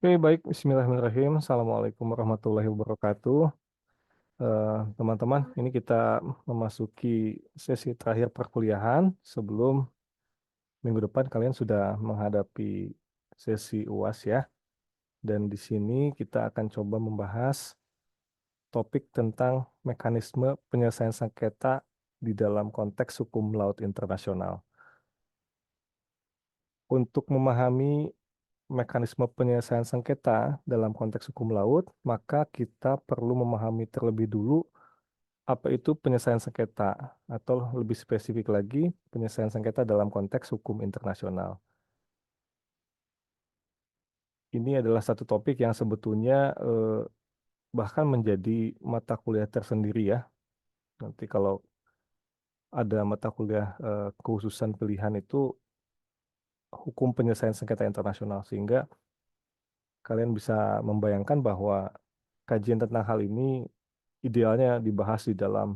Oke, baik. Bismillahirrahmanirrahim. Assalamualaikum warahmatullahi wabarakatuh. Teman-teman, ini kita memasuki sesi terakhir perkuliahan sebelum minggu depan kalian sudah menghadapi sesi UAS ya. Dan di sini kita akan coba membahas topik tentang mekanisme penyelesaian sengketa di dalam konteks hukum laut internasional. Untuk memahami mekanisme penyelesaian sengketa dalam konteks hukum laut, maka kita perlu memahami terlebih dulu apa itu penyelesaian sengketa, atau lebih spesifik lagi, penyelesaian sengketa dalam konteks hukum internasional. Ini adalah satu topik yang sebetulnya bahkan menjadi mata kuliah tersendiri ya. Nanti kalau ada mata kuliah kekhususan pilihan itu hukum penyelesaian sengketa internasional, sehingga kalian bisa membayangkan bahwa kajian tentang hal ini idealnya dibahas di dalam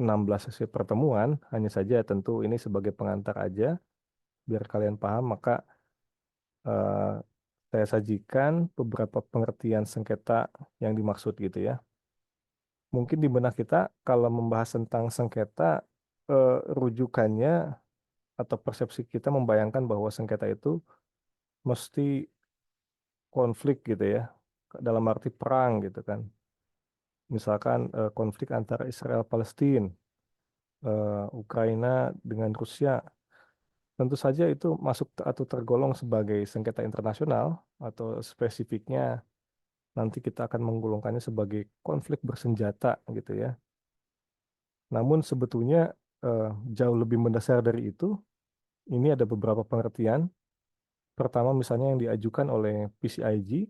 16 sesi pertemuan, hanya saja tentu ini sebagai pengantar aja, biar kalian paham, maka eh, saya sajikan beberapa pengertian sengketa yang dimaksud gitu ya. Mungkin di benak kita kalau membahas tentang sengketa, rujukannya atau persepsi kita membayangkan bahwa sengketa itu mesti konflik gitu ya, dalam arti perang gitu kan. Misalkan konflik antara Israel Palestina, Ukraina dengan Rusia. Tentu saja itu masuk atau tergolong sebagai sengketa internasional, atau spesifiknya nanti kita akan menggolongkannya sebagai konflik bersenjata gitu ya. Namun sebetulnya eh, jauh lebih mendasar dari itu. Ini ada beberapa pengertian. Pertama misalnya yang diajukan oleh PCIG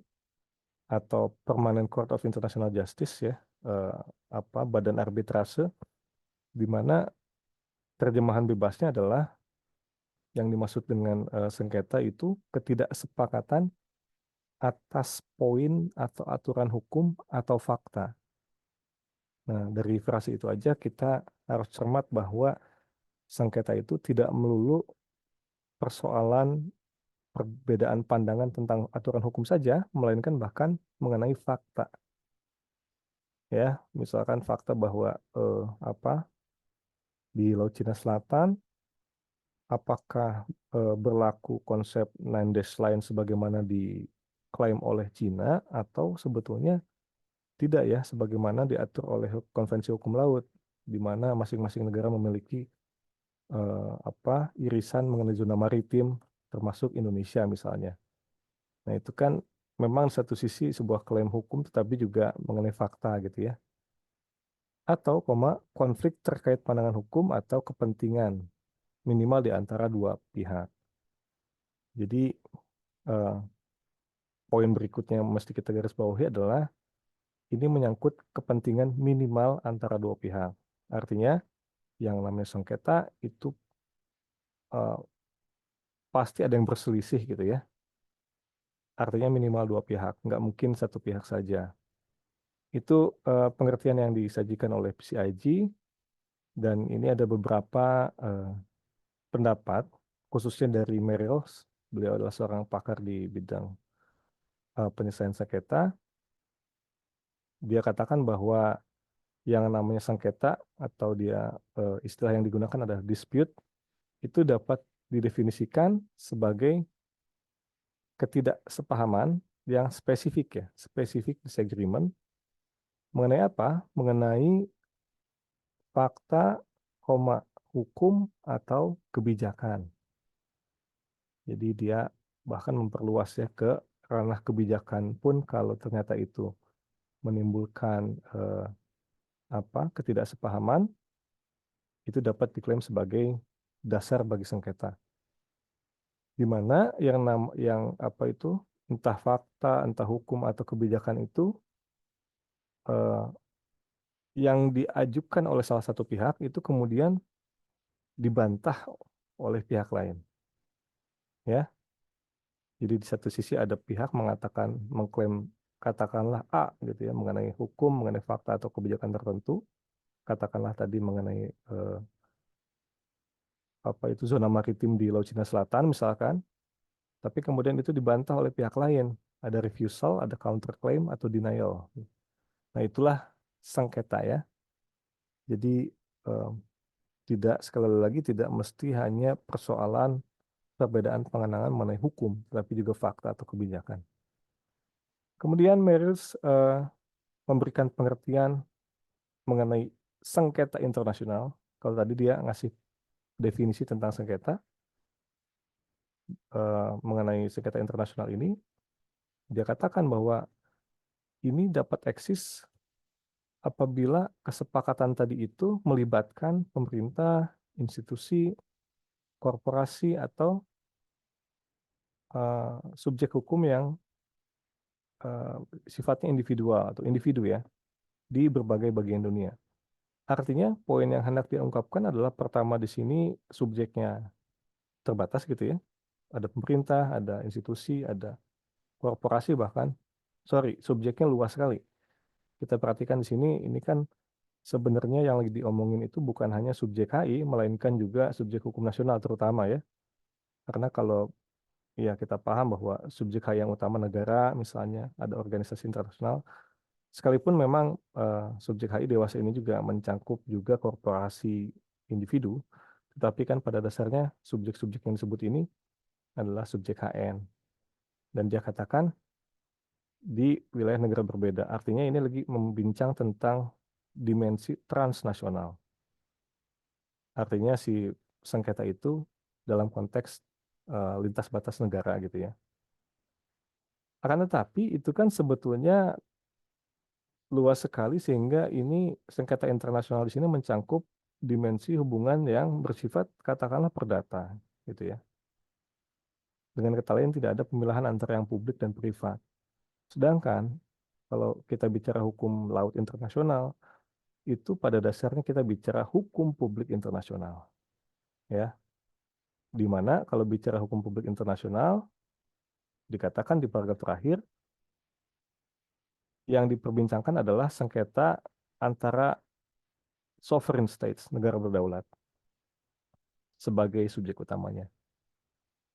atau Permanent Court of International Justice ya, eh, badan arbitrase, di mana terjemahan bebasnya adalah yang dimaksud dengan sengketa itu ketidaksepakatan atas poin atau aturan hukum atau fakta. Nah, dari frase itu aja kita harus cermat bahwa sengketa itu tidak melulu persoalan perbedaan pandangan tentang aturan hukum saja, melainkan bahkan mengenai fakta. Ya, misalkan fakta bahwa eh, apa di Laut Cina Selatan, apakah berlaku konsep nine dash line sebagaimana diklaim oleh Cina, atau sebetulnya tidak ya, sebagaimana diatur oleh Konvensi Hukum Laut, di mana masing-masing negara memiliki irisan mengenai zona maritim, termasuk Indonesia misalnya. Nah, itu kan memang satu sisi sebuah klaim hukum, tetapi juga mengenai fakta gitu ya. Atau, konflik terkait pandangan hukum atau kepentingan, minimal di antara dua pihak. Jadi, eh, poin berikutnya yang mesti kita garis bawahi adalah ini menyangkut kepentingan minimal antara dua pihak. Artinya, yang namanya sengketa itu eh, pasti ada yang berselisih gitu ya. Artinya minimal dua pihak, nggak mungkin satu pihak saja. Itu pengertian yang disajikan oleh PCIG, dan ini ada beberapa pendapat, khususnya dari Merrill. Beliau adalah seorang pakar di bidang penyelesaian sengketa. Dia katakan bahwa yang namanya sengketa, atau dia istilah yang digunakan adalah dispute, itu dapat didefinisikan sebagai ketidaksepahaman yang spesifik ya, spesifik disagreement. Mengenai apa? Mengenai fakta, hukum atau kebijakan. Jadi dia bahkan memperluas ya ke ranah kebijakan pun, kalau ternyata itu menimbulkan ketidaksepahaman, itu dapat diklaim sebagai dasar bagi sengketa. Di mana yang entah fakta, entah hukum atau kebijakan itu eh, yang diajukan oleh salah satu pihak itu kemudian dibantah oleh pihak lain. Ya, jadi di satu sisi ada pihak mengatakan, mengklaim katakanlah A gitu ya, mengenai hukum, mengenai fakta atau kebijakan tertentu, katakanlah tadi mengenai eh, apa itu zona maritim di Laut Cina Selatan misalkan, tapi kemudian itu dibantah oleh pihak lain. Ada refusal, ada counterclaim atau denial. Nah, itulah sengketa ya. Jadi tidak, sekali lagi, tidak mesti hanya persoalan perbedaan pandangan mengenai hukum, tapi juga fakta atau kebijakan. Kemudian Merrill memberikan pengertian mengenai sengketa internasional. Kalau tadi dia ngasih definisi tentang sengketa, mengenai sengketa internasional ini, dia katakan bahwa ini dapat eksis apabila kesepakatan tadi itu melibatkan pemerintah, institusi, korporasi, atau subjek hukum yang sifatnya individual atau individu ya, di berbagai bagian dunia. Artinya poin yang hendak diungkapkan adalah pertama di sini subjeknya terbatas gitu ya. Ada pemerintah, ada institusi, ada korporasi bahkan. Sorry, subjeknya luas sekali. Kita perhatikan di sini, ini kan sebenarnya yang lagi diomongin itu bukan hanya subjek HI, melainkan juga subjek hukum nasional terutama ya. Karena kalau ya kita paham bahwa subjek HI yang utama negara, misalnya ada organisasi internasional, sekalipun memang subjek HI dewasa ini juga mencangkup juga korporasi individu, tetapi kan pada dasarnya subjek-subjek yang disebut ini adalah subjek HN. Dan dia katakan di wilayah negara berbeda. Artinya ini lagi membincang tentang dimensi transnasional. Artinya si sengketa itu dalam konteks lintas batas negara gitu ya. Akan tetapi itu kan sebetulnya luas sekali sehingga ini sengketa internasional di sini mencangkup dimensi hubungan yang bersifat katakanlah perdata gitu ya. Dengan kata lain tidak ada pemilahan antara yang publik dan privat. Sedangkan kalau kita bicara hukum laut internasional itu pada dasarnya kita bicara hukum publik internasional ya. Di mana kalau bicara hukum publik internasional dikatakan di paragraf terakhir yang diperbincangkan adalah sengketa antara sovereign states, negara berdaulat, sebagai subjek utamanya.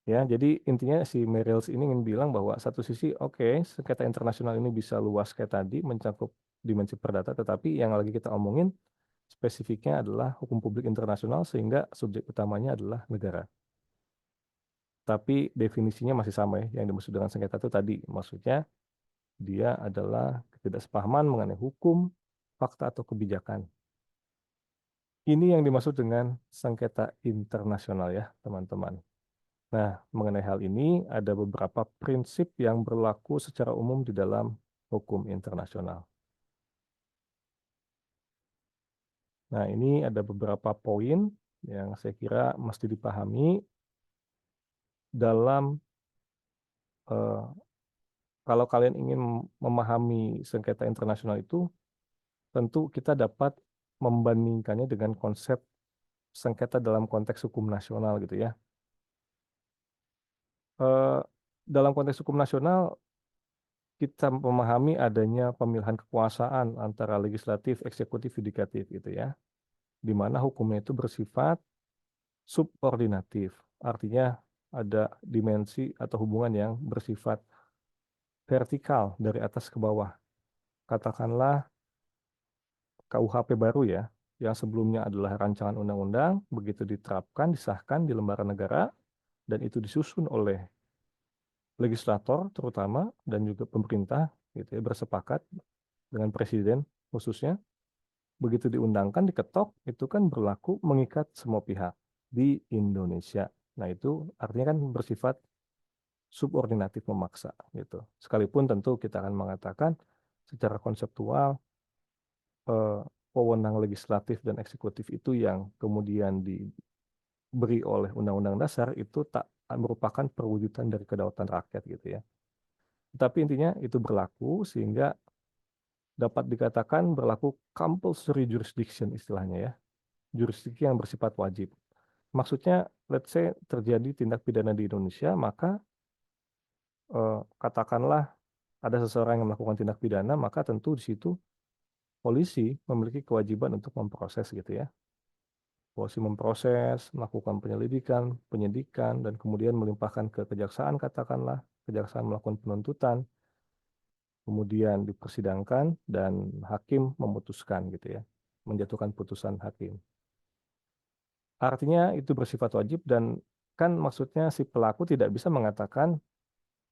Ya, jadi intinya si Merrill ini ingin bilang bahwa satu sisi oke, sengketa internasional ini bisa luas kayak tadi, mencakup dimensi perdata, tetapi yang lagi kita omongin spesifiknya adalah hukum publik internasional sehingga subjek utamanya adalah negara. Tapi definisinya masih sama ya, yang dimaksud dengan sengketa itu tadi, maksudnya dia adalah ketidaksepahaman mengenai hukum, fakta atau kebijakan. Ini yang dimaksud dengan sengketa internasional ya, teman-teman. Nah, mengenai hal ini ada beberapa prinsip yang berlaku secara umum di dalam hukum internasional. Nah, ini ada beberapa poin yang saya kira mesti dipahami dalam kalau kalian ingin memahami sengketa internasional itu, tentu kita dapat membandingkannya dengan konsep sengketa dalam konteks hukum nasional gitu ya. Dalam konteks hukum nasional, kita memahami adanya pemilihan kekuasaan antara legislatif, eksekutif, yudikatif gitu ya, di mana hukumnya itu bersifat subordinatif, artinya ada dimensi atau hubungan yang bersifat vertikal dari atas ke bawah. Katakanlah KUHP baru ya, yang sebelumnya adalah rancangan undang-undang, begitu diterapkan, disahkan di lembaran negara, dan itu disusun oleh legislator terutama dan juga pemerintah gitu ya, bersepakat dengan presiden khususnya. Begitu diundangkan, diketok, itu kan berlaku mengikat semua pihak di Indonesia. Nah, itu artinya kan bersifat subordinatif memaksa gitu. Sekalipun tentu kita akan mengatakan secara konseptual eh, wewenang legislatif dan eksekutif itu yang kemudian diberi oleh Undang-Undang Dasar itu tak merupakan perwujudan dari kedaulatan rakyat gitu ya. Tapi intinya itu berlaku sehingga dapat dikatakan berlaku compulsory jurisdiction istilahnya ya. Jurisdiksi yang bersifat wajib. Maksudnya, let's say terjadi tindak pidana di Indonesia, maka katakanlah ada seseorang yang melakukan tindak pidana, maka tentu di situ polisi memiliki kewajiban untuk memproses gitu ya. Polisi memproses, melakukan penyelidikan, penyidikan, dan kemudian melimpahkan ke kejaksaan katakanlah. kejaksaan melakukan penuntutan, kemudian dipersidangkan dan hakim memutuskan gitu ya, menjatuhkan putusan hakim. Artinya itu bersifat wajib dan kan maksudnya si pelaku tidak bisa mengatakan,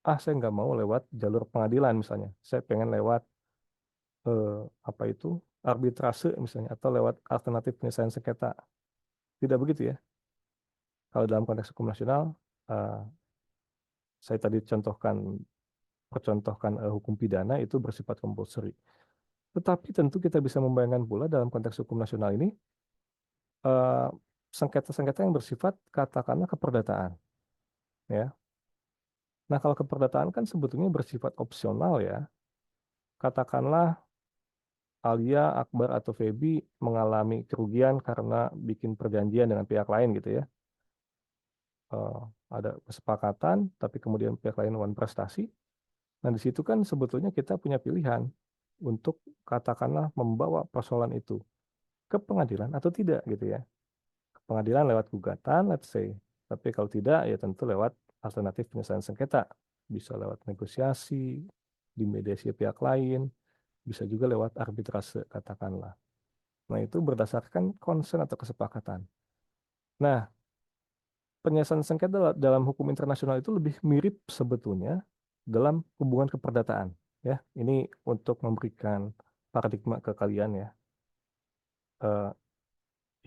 saya nggak mau lewat jalur pengadilan misalnya, saya pengen lewat apa itu arbitrase misalnya atau lewat alternatif penyelesaian sengketa. Tidak begitu ya. Kalau dalam konteks hukum nasional, eh, saya tadi percontohkan hukum pidana itu bersifat compulsory. Tetapi tentu kita bisa membayangkan pula dalam konteks hukum nasional ini eh, sengketa-sengketa yang bersifat katakanlah keperdataan, ya. Nah, kalau keperdataan kan sebetulnya bersifat opsional ya. Katakanlah Alia, Akbar, atau Feby mengalami kerugian karena bikin perjanjian dengan pihak lain gitu ya. Eh, ada kesepakatan, tapi kemudian pihak lain melakukan prestasi. Nah, di situ kan sebetulnya kita punya pilihan untuk katakanlah membawa persoalan itu ke pengadilan atau tidak gitu ya. Ke pengadilan lewat gugatan, let's say. Tapi kalau tidak, ya tentu lewat alternatif penyelesaian sengketa. Bisa lewat negosiasi, di mediasi pihak lain, bisa juga lewat arbitrase, katakanlah. Nah, itu berdasarkan konsen atau kesepakatan. Nah, penyelesaian sengketa dalam hukum internasional itu lebih mirip sebetulnya dalam hubungan keperdataan. Ya, ini untuk memberikan paradigma ke kalian ya. Eh,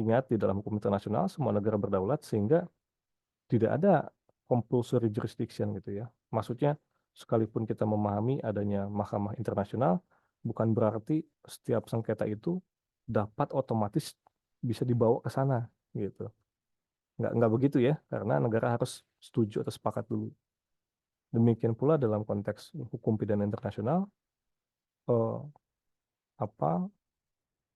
Ingat di dalam hukum internasional semua negara berdaulat sehingga tidak ada compulsory jurisdiction gitu ya. Maksudnya sekalipun kita memahami adanya mahkamah internasional, bukan berarti setiap sengketa itu dapat otomatis bisa dibawa ke sana gitu. Nggak begitu ya, karena negara harus setuju atau sepakat dulu. Demikian pula dalam konteks hukum pidana internasional, eh, apa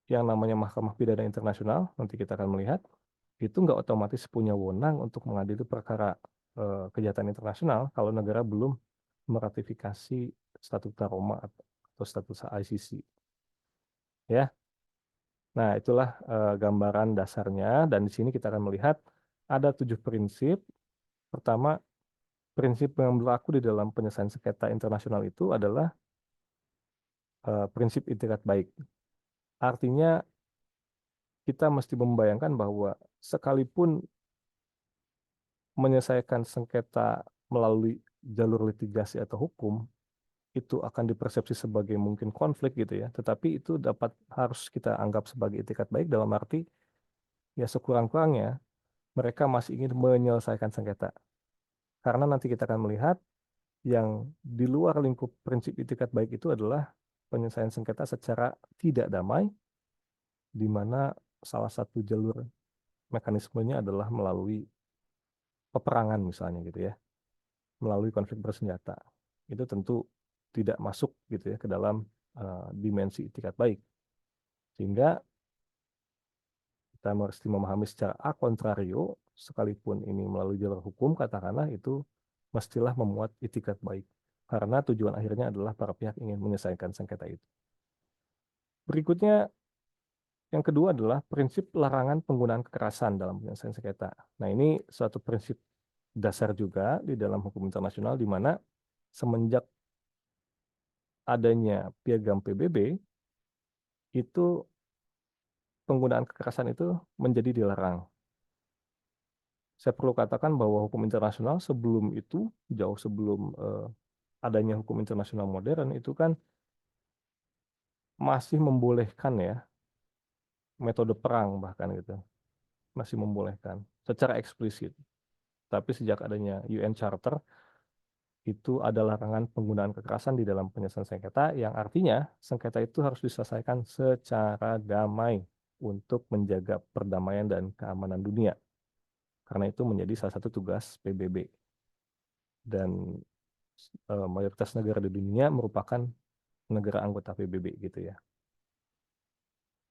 yang namanya Mahkamah Pidana Internasional, nanti kita akan melihat, itu nggak otomatis punya wewenang untuk mengadili perkara kejahatan internasional kalau negara belum meratifikasi Statuta Roma atau Statuta ICC. Ya, nah itulah gambaran dasarnya dan di sini kita akan melihat ada 7 prinsip. Pertama, prinsip yang berlaku di dalam penyelesaian sengketa internasional itu adalah prinsip itikat baik. Artinya kita mesti membayangkan bahwa sekalipun menyelesaikan sengketa melalui jalur litigasi atau hukum itu akan dipersepsi sebagai mungkin konflik gitu ya, tetapi itu harus kita anggap sebagai itikat baik dalam arti ya sekurang-kurangnya mereka masih ingin menyelesaikan sengketa. Karena nanti kita akan melihat yang di luar lingkup prinsip itikat baik itu adalah penyelesaian sengketa secara tidak damai, di mana salah satu jalur mekanismenya adalah melalui peperangan misalnya gitu ya, melalui konflik bersenjata. Itu tentu tidak masuk gitu ya ke dalam dimensi itikat baik. Sehingga kita mesti memahami secara a contrario, sekalipun ini melalui jalur hukum, katakanlah itu mestilah memuat itikat baik. Karena tujuan akhirnya adalah para pihak ingin menyelesaikan sengketa itu. Berikutnya, yang kedua adalah prinsip larangan penggunaan kekerasan dalam penyelesaian sengketa. Nah, ini suatu prinsip dasar juga di dalam hukum internasional di mana semenjak adanya piagam PBB itu penggunaan kekerasan itu menjadi dilarang. Saya perlu katakan bahwa hukum internasional sebelum itu, jauh sebelum adanya hukum internasional modern, itu kan masih membolehkan ya, metode perang bahkan gitu, masih membolehkan secara eksplisit. Tapi sejak adanya UN Charter, itu ada larangan penggunaan kekerasan di dalam penyelesaian sengketa, yang artinya sengketa itu harus diselesaikan secara damai untuk menjaga perdamaian dan keamanan dunia. Karena itu menjadi salah satu tugas PBB. Dan mayoritas negara di dunia merupakan negara anggota PBB gitu ya.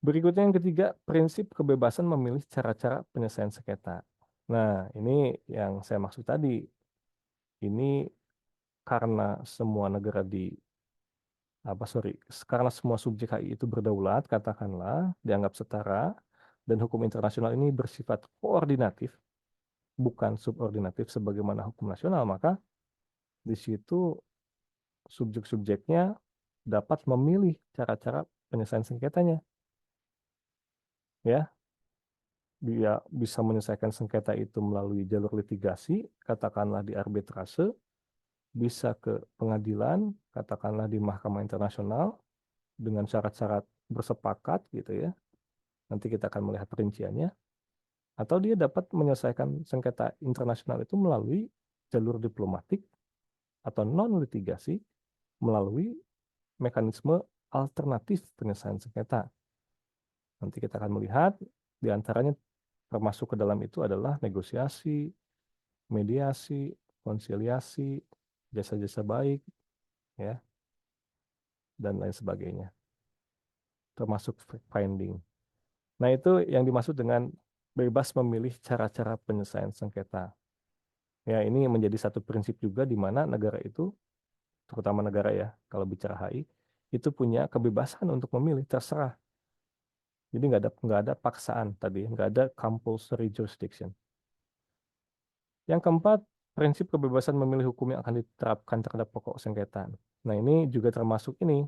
Berikutnya yang ketiga, prinsip kebebasan memilih cara-cara penyelesaian sengketa. Nah, ini yang saya maksud tadi. Ini karena semua negara karena semua subjek HI itu berdaulat, katakanlah, dianggap setara, dan hukum internasional ini bersifat koordinatif, bukan subordinatif sebagaimana hukum nasional, maka Di situ subjek-subjeknya dapat memilih cara-cara penyelesaian sengketanya. Ya, dia bisa menyelesaikan sengketa itu melalui jalur litigasi, katakanlah di arbitrase, bisa ke pengadilan, katakanlah di Mahkamah Internasional, dengan syarat-syarat bersepakat gitu ya. Nanti kita akan melihat perinciannya. Atau dia dapat menyelesaikan sengketa internasional itu melalui jalur diplomatik atau non-litigasi, melalui mekanisme alternatif penyelesaian sengketa. Nanti kita akan melihat di antaranya termasuk ke dalam itu adalah negosiasi, mediasi, konsiliasi, jasa-jasa baik, ya, dan lain sebagainya, termasuk fact finding. Nah, itu yang dimaksud dengan bebas memilih cara-cara penyelesaian sengketa. Ya, ini menjadi satu prinsip juga di mana negara itu, terutama negara ya, kalau bicara HI, itu punya kebebasan untuk memilih, terserah. Jadi nggak ada paksaan tadi, nggak ada compulsory jurisdiction. Yang keempat, prinsip kebebasan memilih hukum yang akan diterapkan terhadap pokok sengketa. Nah, ini juga termasuk ini.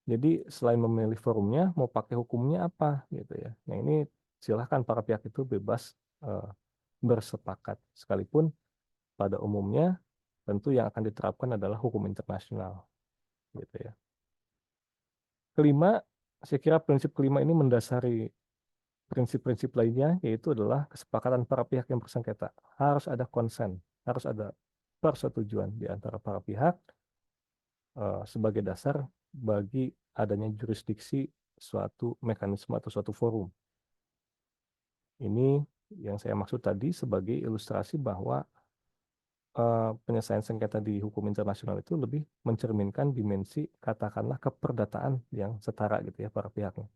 Jadi selain memilih forumnya, mau pakai hukumnya apa gitu ya. Nah, ini silahkan para pihak itu bebas bersepakat. Sekalipun pada umumnya tentu yang akan diterapkan adalah hukum internasional gitu ya. Kelima, saya kira prinsip kelima ini mendasari prinsip-prinsip lainnya, yaitu adalah kesepakatan para pihak yang bersengketa. Harus ada konsen, harus ada persetujuan di antara para pihak sebagai dasar bagi adanya jurisdiksi suatu mekanisme atau suatu forum. Ini yang saya maksud tadi sebagai ilustrasi bahwa penyelesaian sengketa di hukum internasional itu lebih mencerminkan dimensi katakanlah keperdataan yang setara gitu ya para pihaknya.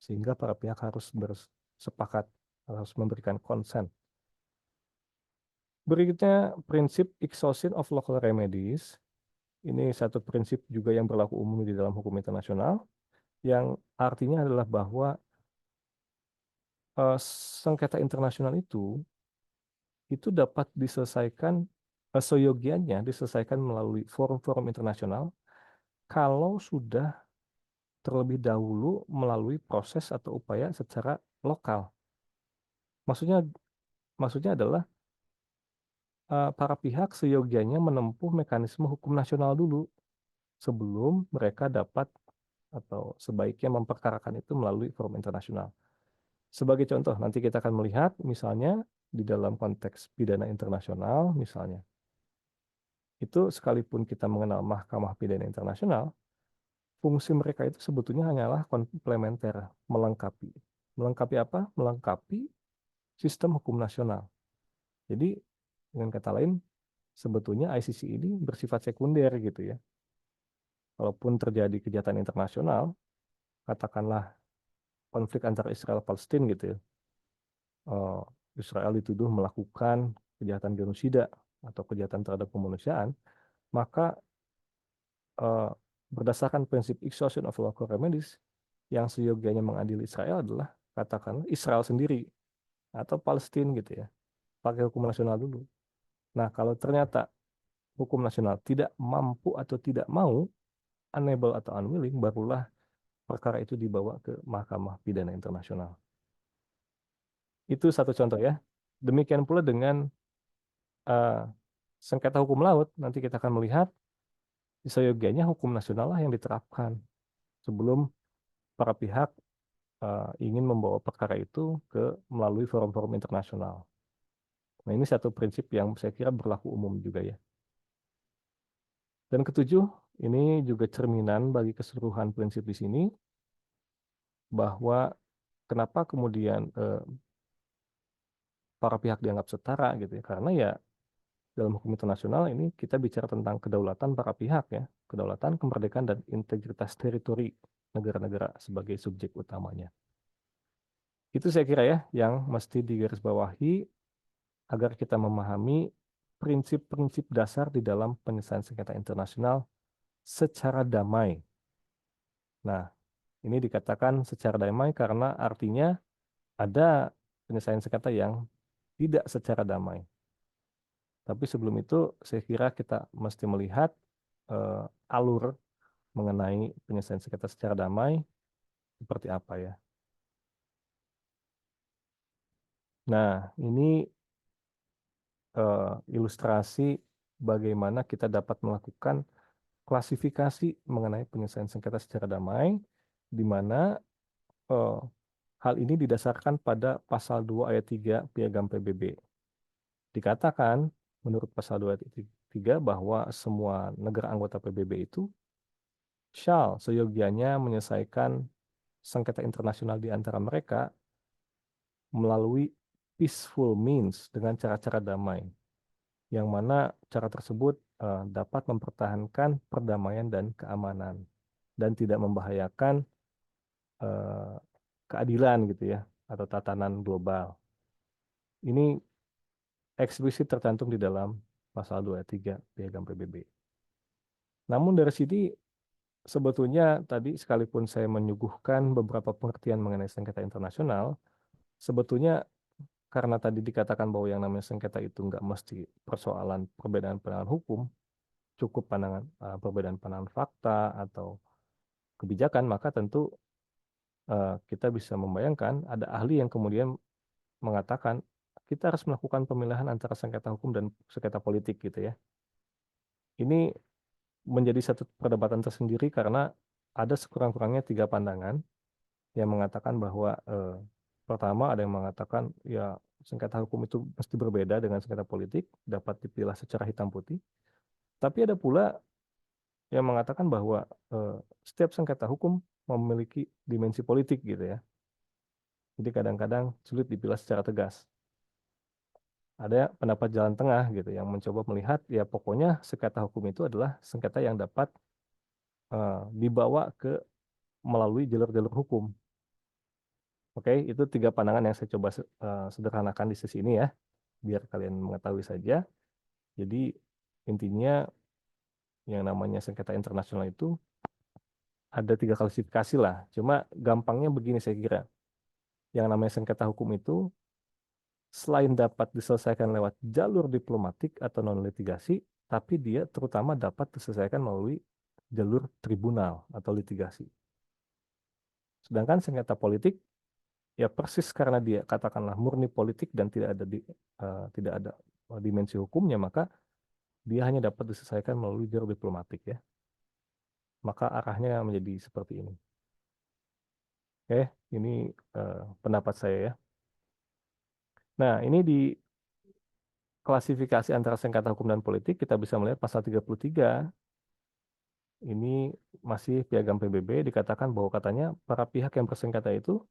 Sehingga para pihak harus bersepakat, harus memberikan konsen. Berikutnya prinsip exhaustion of local remedies. Ini satu prinsip juga yang berlaku umum di dalam hukum internasional, yang artinya adalah bahwa sengketa internasional itu dapat diselesaikan seyogianya diselesaikan melalui forum-forum internasional kalau sudah terlebih dahulu melalui proses atau upaya secara lokal. Maksudnya maksudnya adalah para pihak seyogianya menempuh mekanisme hukum nasional dulu sebelum mereka dapat atau sebaiknya memperkarakan itu melalui forum internasional. Sebagai contoh, nanti kita akan melihat misalnya di dalam konteks pidana internasional misalnya. Itu sekalipun kita mengenal Mahkamah Pidana Internasional, fungsi mereka itu sebetulnya hanyalah komplementer, melengkapi. Melengkapi apa? Melengkapi sistem hukum nasional. Jadi dengan kata lain, sebetulnya ICC ini bersifat sekunder gitu ya. Walaupun terjadi kejahatan internasional, katakanlah konflik antara Israel dan Palestina gitu ya. Israel dituduh melakukan kejahatan genosida atau kejahatan terhadap kemanusiaan, maka berdasarkan prinsip exhaustion of local remedies, yang seyogianya mengadili Israel adalah katakanlah Israel sendiri atau Palestina gitu ya, pakai hukum nasional dulu. Nah, kalau ternyata hukum nasional tidak mampu atau tidak mau, unable atau unwilling, barulah perkara itu dibawa ke Mahkamah Pidana Internasional. Itu satu contoh ya. Demikian pula dengan uh, sengketa hukum laut, nanti kita akan melihat seyogianya hukum nasional lah yang diterapkan sebelum para pihak ingin membawa perkara itu melalui forum-forum internasional. Nah, ini satu prinsip yang saya kira berlaku umum juga ya. Dan ketujuh, ini juga cerminan bagi keseluruhan prinsip di sini, bahwa kenapa kemudian para pihak dianggap setara gitu ya, karena ya dalam hukum internasional ini kita bicara tentang kedaulatan para pihak ya, kedaulatan, kemerdekaan, dan integritas teritori negara-negara sebagai subjek utamanya. Itu saya kira ya yang mesti digarisbawahi agar kita memahami prinsip-prinsip dasar di dalam penyelesaian sengketa internasional secara damai. Nah, ini dikatakan secara damai karena artinya ada penyelesaian sengketa yang tidak secara damai. Tapi sebelum itu, saya kira kita mesti melihat alur mengenai penyelesaian sengketa secara damai seperti apa ya. Nah, ini ilustrasi bagaimana kita dapat melakukan klasifikasi mengenai penyelesaian sengketa secara damai, di mana eh, hal ini didasarkan pada pasal 2 ayat 3 Piagam PBB. Dikatakan menurut pasal 2 ayat 3 bahwa semua negara anggota PBB itu shall seyogianya menyelesaikan sengketa internasional di antara mereka melalui peaceful means dengan cara-cara damai, yang mana cara tersebut dapat mempertahankan perdamaian dan keamanan dan tidak membahayakan eh, keadilan gitu ya atau tatanan global. Ini eksplisit tercantum di dalam pasal 2 ayat 3 Piagam PBB. Namun dari sini sebetulnya tadi sekalipun saya menyuguhkan beberapa pengertian mengenai sengketa internasional, sebetulnya karena tadi dikatakan bahwa yang namanya sengketa itu nggak mesti persoalan perbedaan pandangan hukum, cukup perbedaan pandangan fakta atau kebijakan, maka tentu kita bisa membayangkan ada ahli yang kemudian mengatakan kita harus melakukan pemilihan antara sengketa hukum dan sengketa politik gitu ya. Ini menjadi satu perdebatan tersendiri karena ada sekurang-kurangnya 3 pandangan yang mengatakan bahwa pertama ada yang mengatakan ya sengketa hukum itu mesti berbeda dengan sengketa politik, dapat dipilah secara hitam putih. Tapi ada pula yang mengatakan bahwa setiap sengketa hukum memiliki dimensi politik gitu ya. Jadi kadang-kadang sulit dipilah secara tegas. Ada pendapat jalan tengah gitu yang mencoba melihat ya pokoknya sengketa hukum itu adalah sengketa yang dapat dibawa ke melalui jalur-jalur hukum. Oke, itu 3 pandangan yang saya coba sederhanakan di sesi ini ya, biar kalian mengetahui saja. Jadi intinya yang namanya sengketa internasional itu ada 3 klasifikasi lah. Cuma gampangnya begini saya kira. Yang namanya sengketa hukum itu selain dapat diselesaikan lewat jalur diplomatik atau non-litigasi, tapi dia terutama dapat diselesaikan melalui jalur tribunal atau litigasi. Sedangkan sengketa politik ya persis karena dia katakanlah murni politik dan tidak ada dimensi hukumnya, maka dia hanya dapat diselesaikan melalui jalur diplomatik ya. Maka arahnya menjadi seperti ini. Oke, ini pendapat saya ya. Nah, ini di klasifikasi antara sengketa hukum dan politik kita bisa melihat pasal 33. Ini masih Piagam PBB dikatakan bahwa katanya para pihak yang bersengketa itu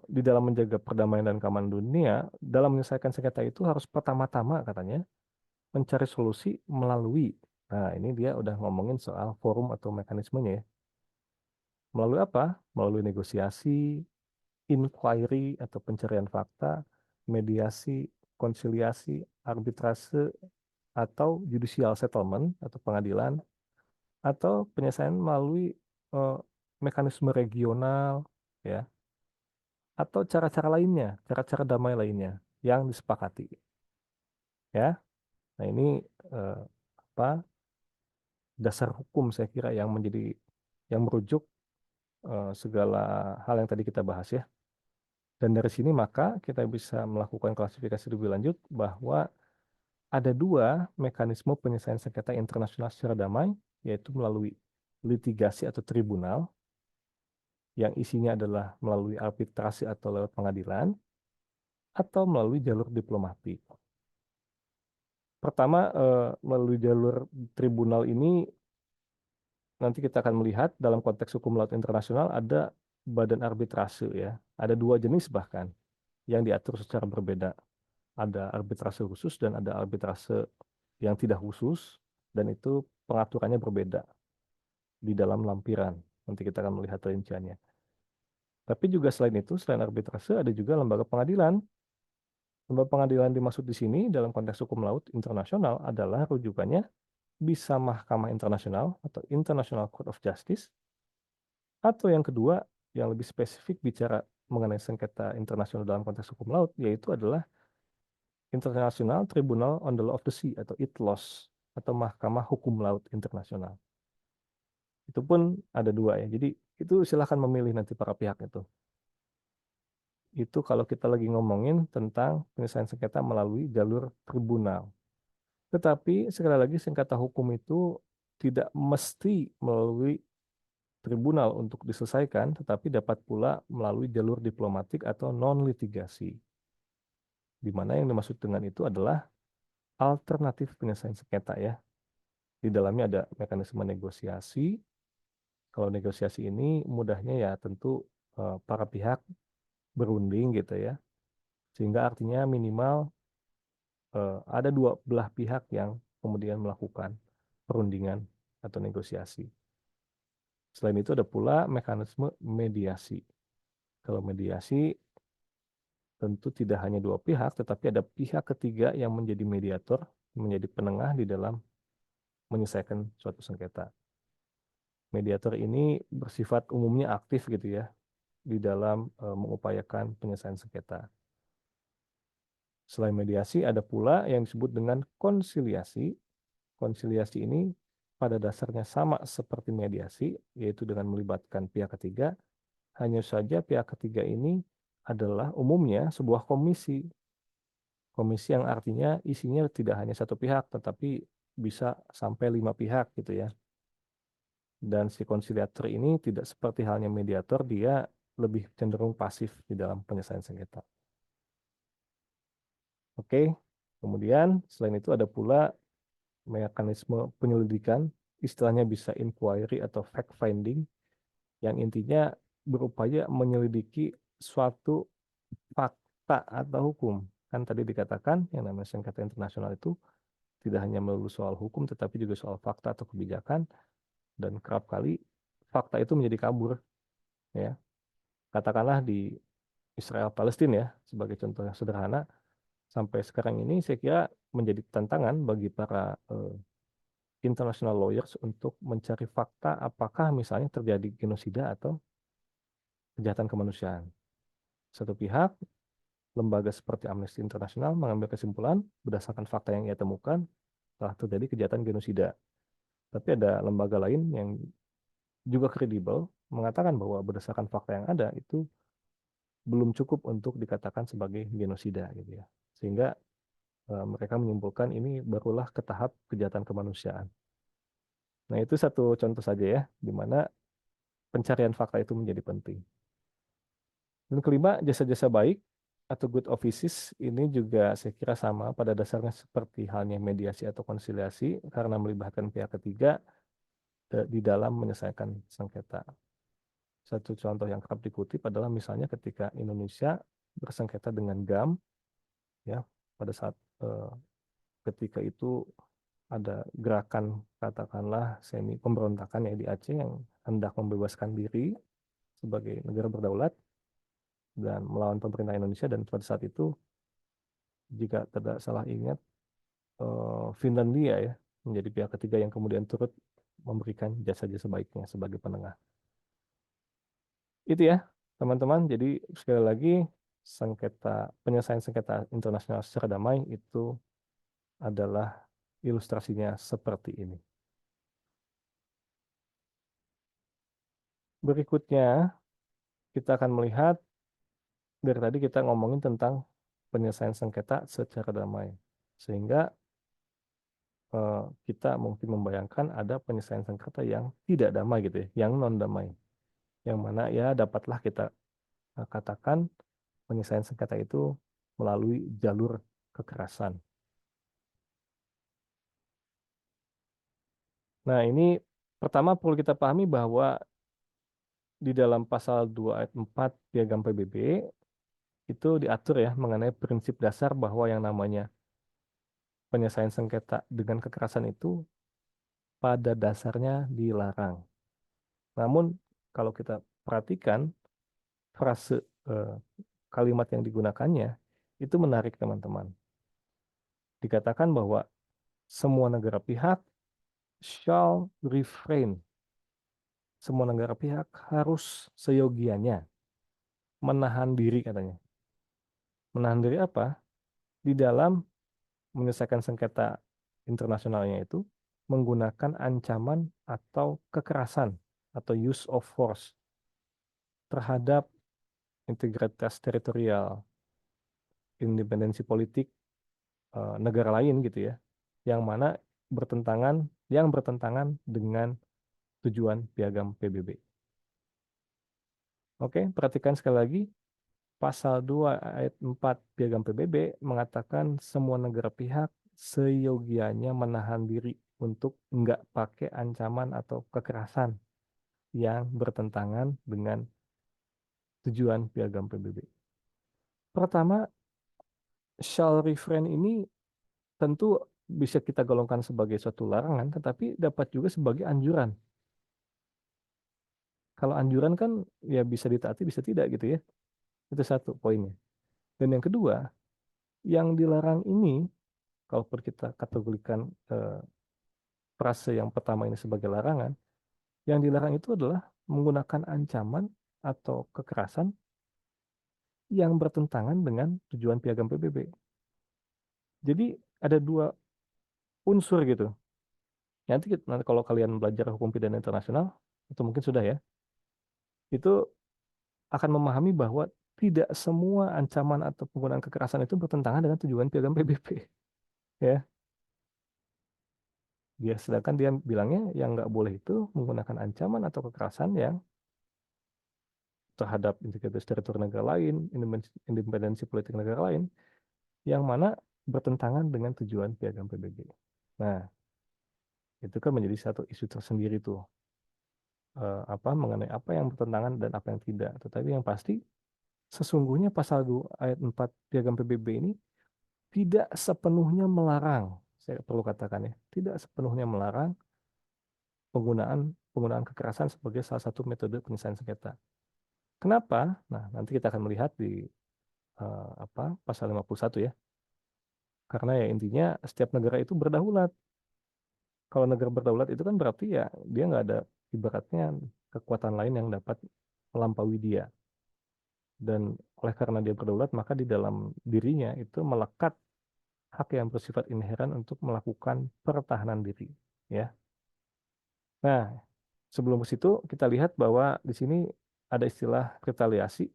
di dalam menjaga perdamaian dan keamanan dunia, dalam menyelesaikan sengketa itu harus pertama-tama katanya mencari solusi melalui, nah ini dia udah ngomongin soal forum atau mekanismenya ya. Melalui apa? Melalui negosiasi, inquiry atau pencarian fakta, mediasi, konsiliasi, arbitrase, atau judicial settlement atau pengadilan, atau penyelesaian melalui eh, mekanisme regional, ya, atau cara-cara lainnya, cara-cara damai lainnya yang disepakati, ya. Nah ini eh, apa dasar hukum saya kira yang menjadi yang merujuk segala hal yang tadi kita bahas ya. Dan dari sini maka kita bisa melakukan klasifikasi lebih lanjut bahwa ada 2 mekanisme penyelesaian sengketa internasional secara damai, yaitu melalui litigasi atau tribunal, yang isinya adalah melalui arbitrasi atau lewat pengadilan, atau melalui jalur diplomatik. Pertama, melalui jalur tribunal ini nanti kita akan melihat dalam konteks hukum laut internasional ada badan arbitrase ya. Ada 2 jenis bahkan yang diatur secara berbeda. Ada arbitrase khusus dan ada arbitrase yang tidak khusus, dan itu pengaturannya berbeda di dalam lampiran. Nanti kita akan melihat rinciannya. Tapi juga selain itu, selain arbitrase, ada juga lembaga pengadilan. Lembaga pengadilan dimaksud di sini dalam konteks hukum laut internasional adalah rujukannya bisa Mahkamah Internasional atau International Court of Justice, atau yang kedua, yang lebih spesifik bicara mengenai sengketa internasional dalam konteks hukum laut, yaitu adalah International Tribunal on the Law of the Sea atau ITLOS atau Mahkamah Hukum Laut Internasional. Itu pun ada dua ya. Jadi itu silahkan memilih nanti para pihak itu. Itu kalau kita lagi ngomongin tentang penyelesaian sengketa melalui jalur tribunal. Tetapi sekali lagi sengketa hukum itu tidak mesti melalui tribunal untuk diselesaikan, tetapi dapat pula melalui jalur diplomatik atau non-litigasi. Di mana yang dimaksud dengan itu adalah alternatif penyelesaian sengketa ya. Di dalamnya ada mekanisme negosiasi. Kalau negosiasi ini mudahnya ya tentu para pihak berunding gitu ya. Sehingga artinya minimal ada dua belah pihak yang kemudian melakukan perundingan atau negosiasi. Selain itu ada pula mekanisme mediasi. Kalau mediasi tentu tidak hanya dua pihak, tetapi ada pihak ketiga yang menjadi mediator, menjadi penengah di dalam menyelesaikan suatu sengketa. Mediator ini bersifat umumnya aktif gitu ya, di dalam mengupayakan penyelesaian sengketa. Selain mediasi, ada pula yang disebut dengan konsiliasi. Konsiliasi ini pada dasarnya sama seperti mediasi, yaitu dengan melibatkan pihak ketiga. Hanya saja pihak ketiga ini adalah umumnya sebuah komisi. Komisi yang artinya isinya tidak hanya satu pihak, tetapi bisa sampai 5 pihak gitu ya. Dan si konsiliator ini tidak seperti halnya mediator, dia lebih cenderung pasif di dalam penyelesaian sengketa. Oke, kemudian selain itu ada pula mekanisme penyelidikan, istilahnya bisa inquiry atau fact finding, yang intinya berupaya menyelidiki suatu fakta atau hukum. Kan tadi dikatakan yang namanya sengketa internasional itu tidak hanya melulu soal hukum, tetapi juga soal fakta atau kebijakan, dan kerap kali fakta itu menjadi kabur. Ya, katakanlah di Israel Palestina ya, sebagai contoh yang sederhana, sampai sekarang ini saya kira menjadi tantangan bagi para international lawyers untuk mencari fakta apakah misalnya terjadi genosida atau kejahatan kemanusiaan. Satu pihak, lembaga seperti Amnesty International mengambil kesimpulan berdasarkan fakta yang ia temukan telah terjadi kejahatan genosida. Tapi ada lembaga lain yang juga kredibel mengatakan bahwa berdasarkan fakta yang ada itu belum cukup untuk dikatakan sebagai genosida gitu ya. Sehingga mereka menyimpulkan ini barulah ke tahap kejahatan kemanusiaan. Nah, itu satu contoh saja ya, di mana pencarian fakta itu menjadi penting. Dan kelima, jasa-jasa baik atau good offices ini juga saya kira sama pada dasarnya seperti halnya mediasi atau konsiliasi karena melibatkan pihak ketiga di dalam menyelesaikan sengketa. Satu contoh yang kerap dikutip adalah misalnya ketika Indonesia bersengketa dengan GAM, ya pada saat ketika itu ada gerakan katakanlah semi pemberontakan ya di Aceh yang hendak membebaskan diri sebagai negara berdaulat dan melawan pemerintah Indonesia, dan pada saat itu jika tidak salah ingat Finlandia ya menjadi pihak ketiga yang kemudian turut memberikan jasa-jasa baiknya sebagai penengah. Itu ya teman-teman. Jadi sekali lagi penyelesaian sengketa internasional secara damai itu adalah ilustrasinya seperti ini. Berikutnya kita akan melihat, dari tadi kita ngomongin tentang penyelesaian sengketa secara damai. Sehingga kita mungkin membayangkan ada penyelesaian sengketa yang tidak damai gitu ya, yang non damai. Yang mana ya dapatlah kita katakan penyelesaian sengketa itu melalui jalur kekerasan. Nah, ini pertama perlu kita pahami bahwa di dalam pasal 2 ayat 4 Piagam PBB itu diatur ya mengenai prinsip dasar bahwa yang namanya penyelesaian sengketa dengan kekerasan itu pada dasarnya dilarang. Namun kalau kita perhatikan frase kalimat yang digunakannya itu menarik teman-teman. Dikatakan bahwa semua negara pihak shall refrain. Semua negara pihak harus seyogianya menahan diri katanya. Menahan diri apa? di dalam menyelesaikan sengketa internasionalnya itu menggunakan ancaman atau kekerasan atau use of force terhadap integritas teritorial, independensi politik negara lain gitu ya, yang mana bertentangan dengan tujuan piagam PBB. Oke, perhatikan sekali lagi. Pasal 2 ayat 4 Piagam PBB mengatakan semua negara pihak seyogianya menahan diri untuk nggak pakai ancaman atau kekerasan yang bertentangan dengan tujuan Piagam PBB. Pertama, shall refrain ini tentu bisa kita golongkan sebagai suatu larangan, tetapi dapat juga sebagai anjuran. Kalau anjuran kan ya bisa ditaati, bisa tidak gitu ya. Itu satu poinnya. Dan yang kedua, yang dilarang ini, kalau kita kategorikan frase yang pertama ini sebagai larangan, yang dilarang itu adalah menggunakan ancaman atau kekerasan yang bertentangan dengan tujuan piagam PBB. Jadi ada dua unsur gitu. Nanti kalau kalian belajar hukum pidana internasional, atau mungkin sudah ya, itu akan memahami bahwa tidak semua ancaman atau penggunaan kekerasan itu bertentangan dengan tujuan piagam PBB. Ya, sedangkan dia bilangnya yang nggak boleh itu menggunakan ancaman atau kekerasan yang terhadap integritas teritorial negara lain, independensi politik negara lain, yang mana bertentangan dengan tujuan piagam PBB. Nah, itu kan menjadi satu isu tersendiri tuh, mengenai apa yang bertentangan dan apa yang tidak. Tetapi yang pasti, sesungguhnya pasal 2 ayat 4 piagam PBB ini tidak sepenuhnya melarang, saya perlu katakan ya, tidak sepenuhnya melarang penggunaan kekerasan sebagai salah satu metode penyelesaian sengketa. Kenapa? Nah, nanti kita akan melihat di pasal 51 ya. Karena ya intinya setiap negara itu berdaulat. Kalau negara berdaulat itu kan berarti ya dia nggak ada ibaratnya kekuatan lain yang dapat melampaui dia. Dan oleh karena dia berdaulat, maka di dalam dirinya itu melekat hak yang bersifat inheren untuk melakukan pertahanan diri. Ya. Nah, sebelum ke situ kita lihat bahwa di sini ada istilah retaliasi.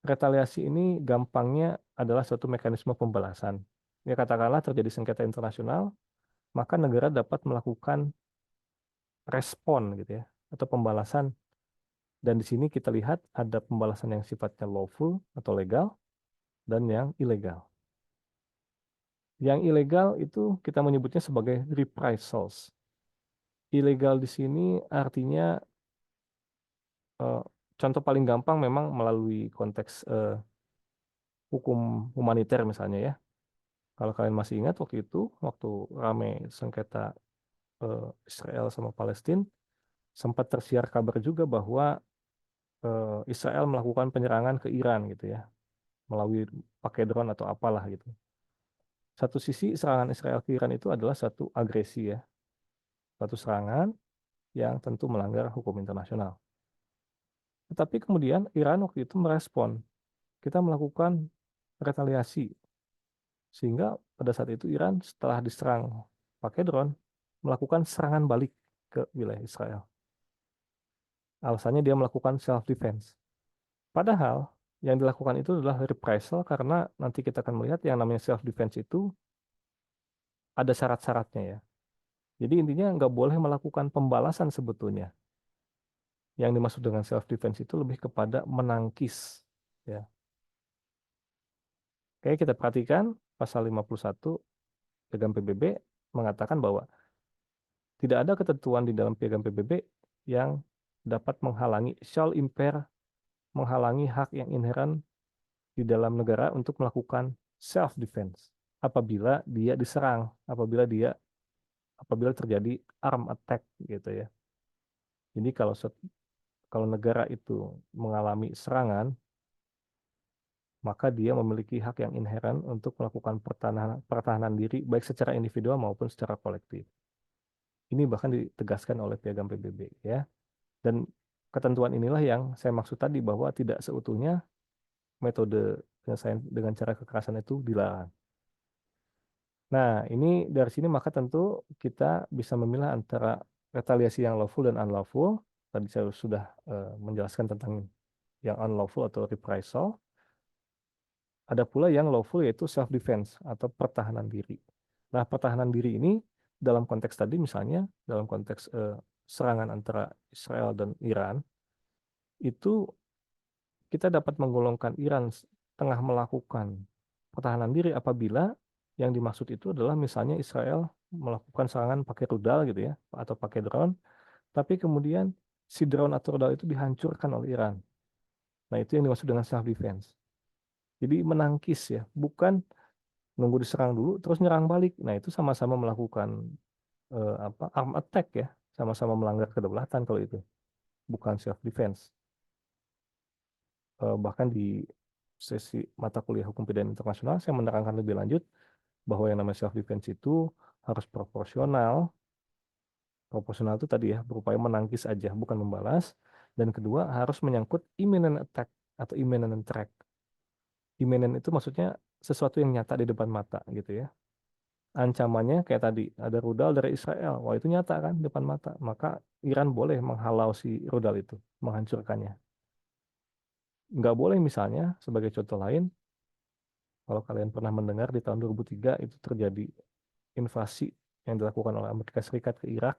Retaliasi ini gampangnya adalah suatu mekanisme pembalasan. Ya katakanlah terjadi sengketa internasional, maka negara dapat melakukan respon gitu ya atau pembalasan. Dan di sini kita lihat ada pembalasan yang sifatnya lawful atau legal dan yang ilegal. Yang ilegal itu kita menyebutnya sebagai reprisals. Ilegal di sini artinya eh, contoh paling gampang memang melalui konteks hukum humaniter misalnya ya. Kalau kalian masih ingat waktu rame sengketa Israel sama Palestina, sempat tersiar kabar juga bahwa Israel melakukan penyerangan ke Iran gitu ya, melalui pakai drone atau apalah gitu. Satu sisi serangan Israel ke Iran itu adalah satu agresi ya, satu serangan yang tentu melanggar hukum internasional. Tetapi kemudian Iran waktu itu merespon, kita melakukan retaliasi, sehingga pada saat itu Iran setelah diserang pakai drone, melakukan serangan balik ke wilayah Israel. Alasannya dia melakukan self-defense. Padahal yang dilakukan itu adalah reprisal karena nanti kita akan melihat yang namanya self-defense itu ada syarat-syaratnya ya. Jadi intinya nggak boleh melakukan pembalasan sebetulnya. Yang dimaksud dengan self-defense itu lebih kepada menangkis. Ya. Oke, kita perhatikan pasal 51 Piagam PBB mengatakan bahwa tidak ada ketentuan di dalam Piagam PBB yang dapat shall impair, menghalangi hak yang inheren di dalam negara untuk melakukan self-defense apabila dia diserang, apabila terjadi arm attack gitu ya. Jadi kalau negara itu mengalami serangan, maka dia memiliki hak yang inheren untuk melakukan pertahanan diri baik secara individual maupun secara kolektif. Ini bahkan ditegaskan oleh Piagam PBB ya. Dan ketentuan inilah yang saya maksud tadi bahwa tidak seutuhnya metode penyelesaian dengan cara kekerasan itu dilarang. Nah, ini dari sini maka tentu kita bisa memilah antara retaliasi yang lawful dan unlawful. Tadi saya sudah menjelaskan tentang yang unlawful atau reprisal. Ada pula yang lawful yaitu self defense atau pertahanan diri. Nah, pertahanan diri ini dalam konteks tadi misalnya dalam konteks serangan antara Israel dan Iran itu kita dapat menggolongkan Iran tengah melakukan pertahanan diri apabila yang dimaksud itu adalah misalnya Israel melakukan serangan pakai rudal gitu ya atau pakai drone, tapi kemudian si drone atau rudal itu dihancurkan oleh Iran. Nah, itu yang dimaksud dengan self defense. Jadi menangkis ya, bukan nunggu diserang dulu terus nyerang balik. Nah, itu sama-sama melakukan arm attack ya, sama-sama melanggar kedaulatan kalau itu, bukan self defense. Bahkan di sesi mata kuliah hukum pidana internasional saya menerangkan lebih lanjut bahwa yang namanya self defense itu harus proporsional. Proporsional itu tadi ya berupaya menangkis aja bukan membalas. Dan kedua harus menyangkut imminent attack atau imminent threat. Imminent itu maksudnya sesuatu yang nyata di depan mata gitu ya. Ancamannya kayak tadi ada rudal dari Israel. Wah, itu nyata kan depan mata. Maka Iran boleh menghalau si rudal itu, menghancurkannya. Nggak boleh misalnya sebagai contoh lain, kalau kalian pernah mendengar di tahun 2003 itu terjadi invasi yang dilakukan oleh Amerika Serikat ke Irak.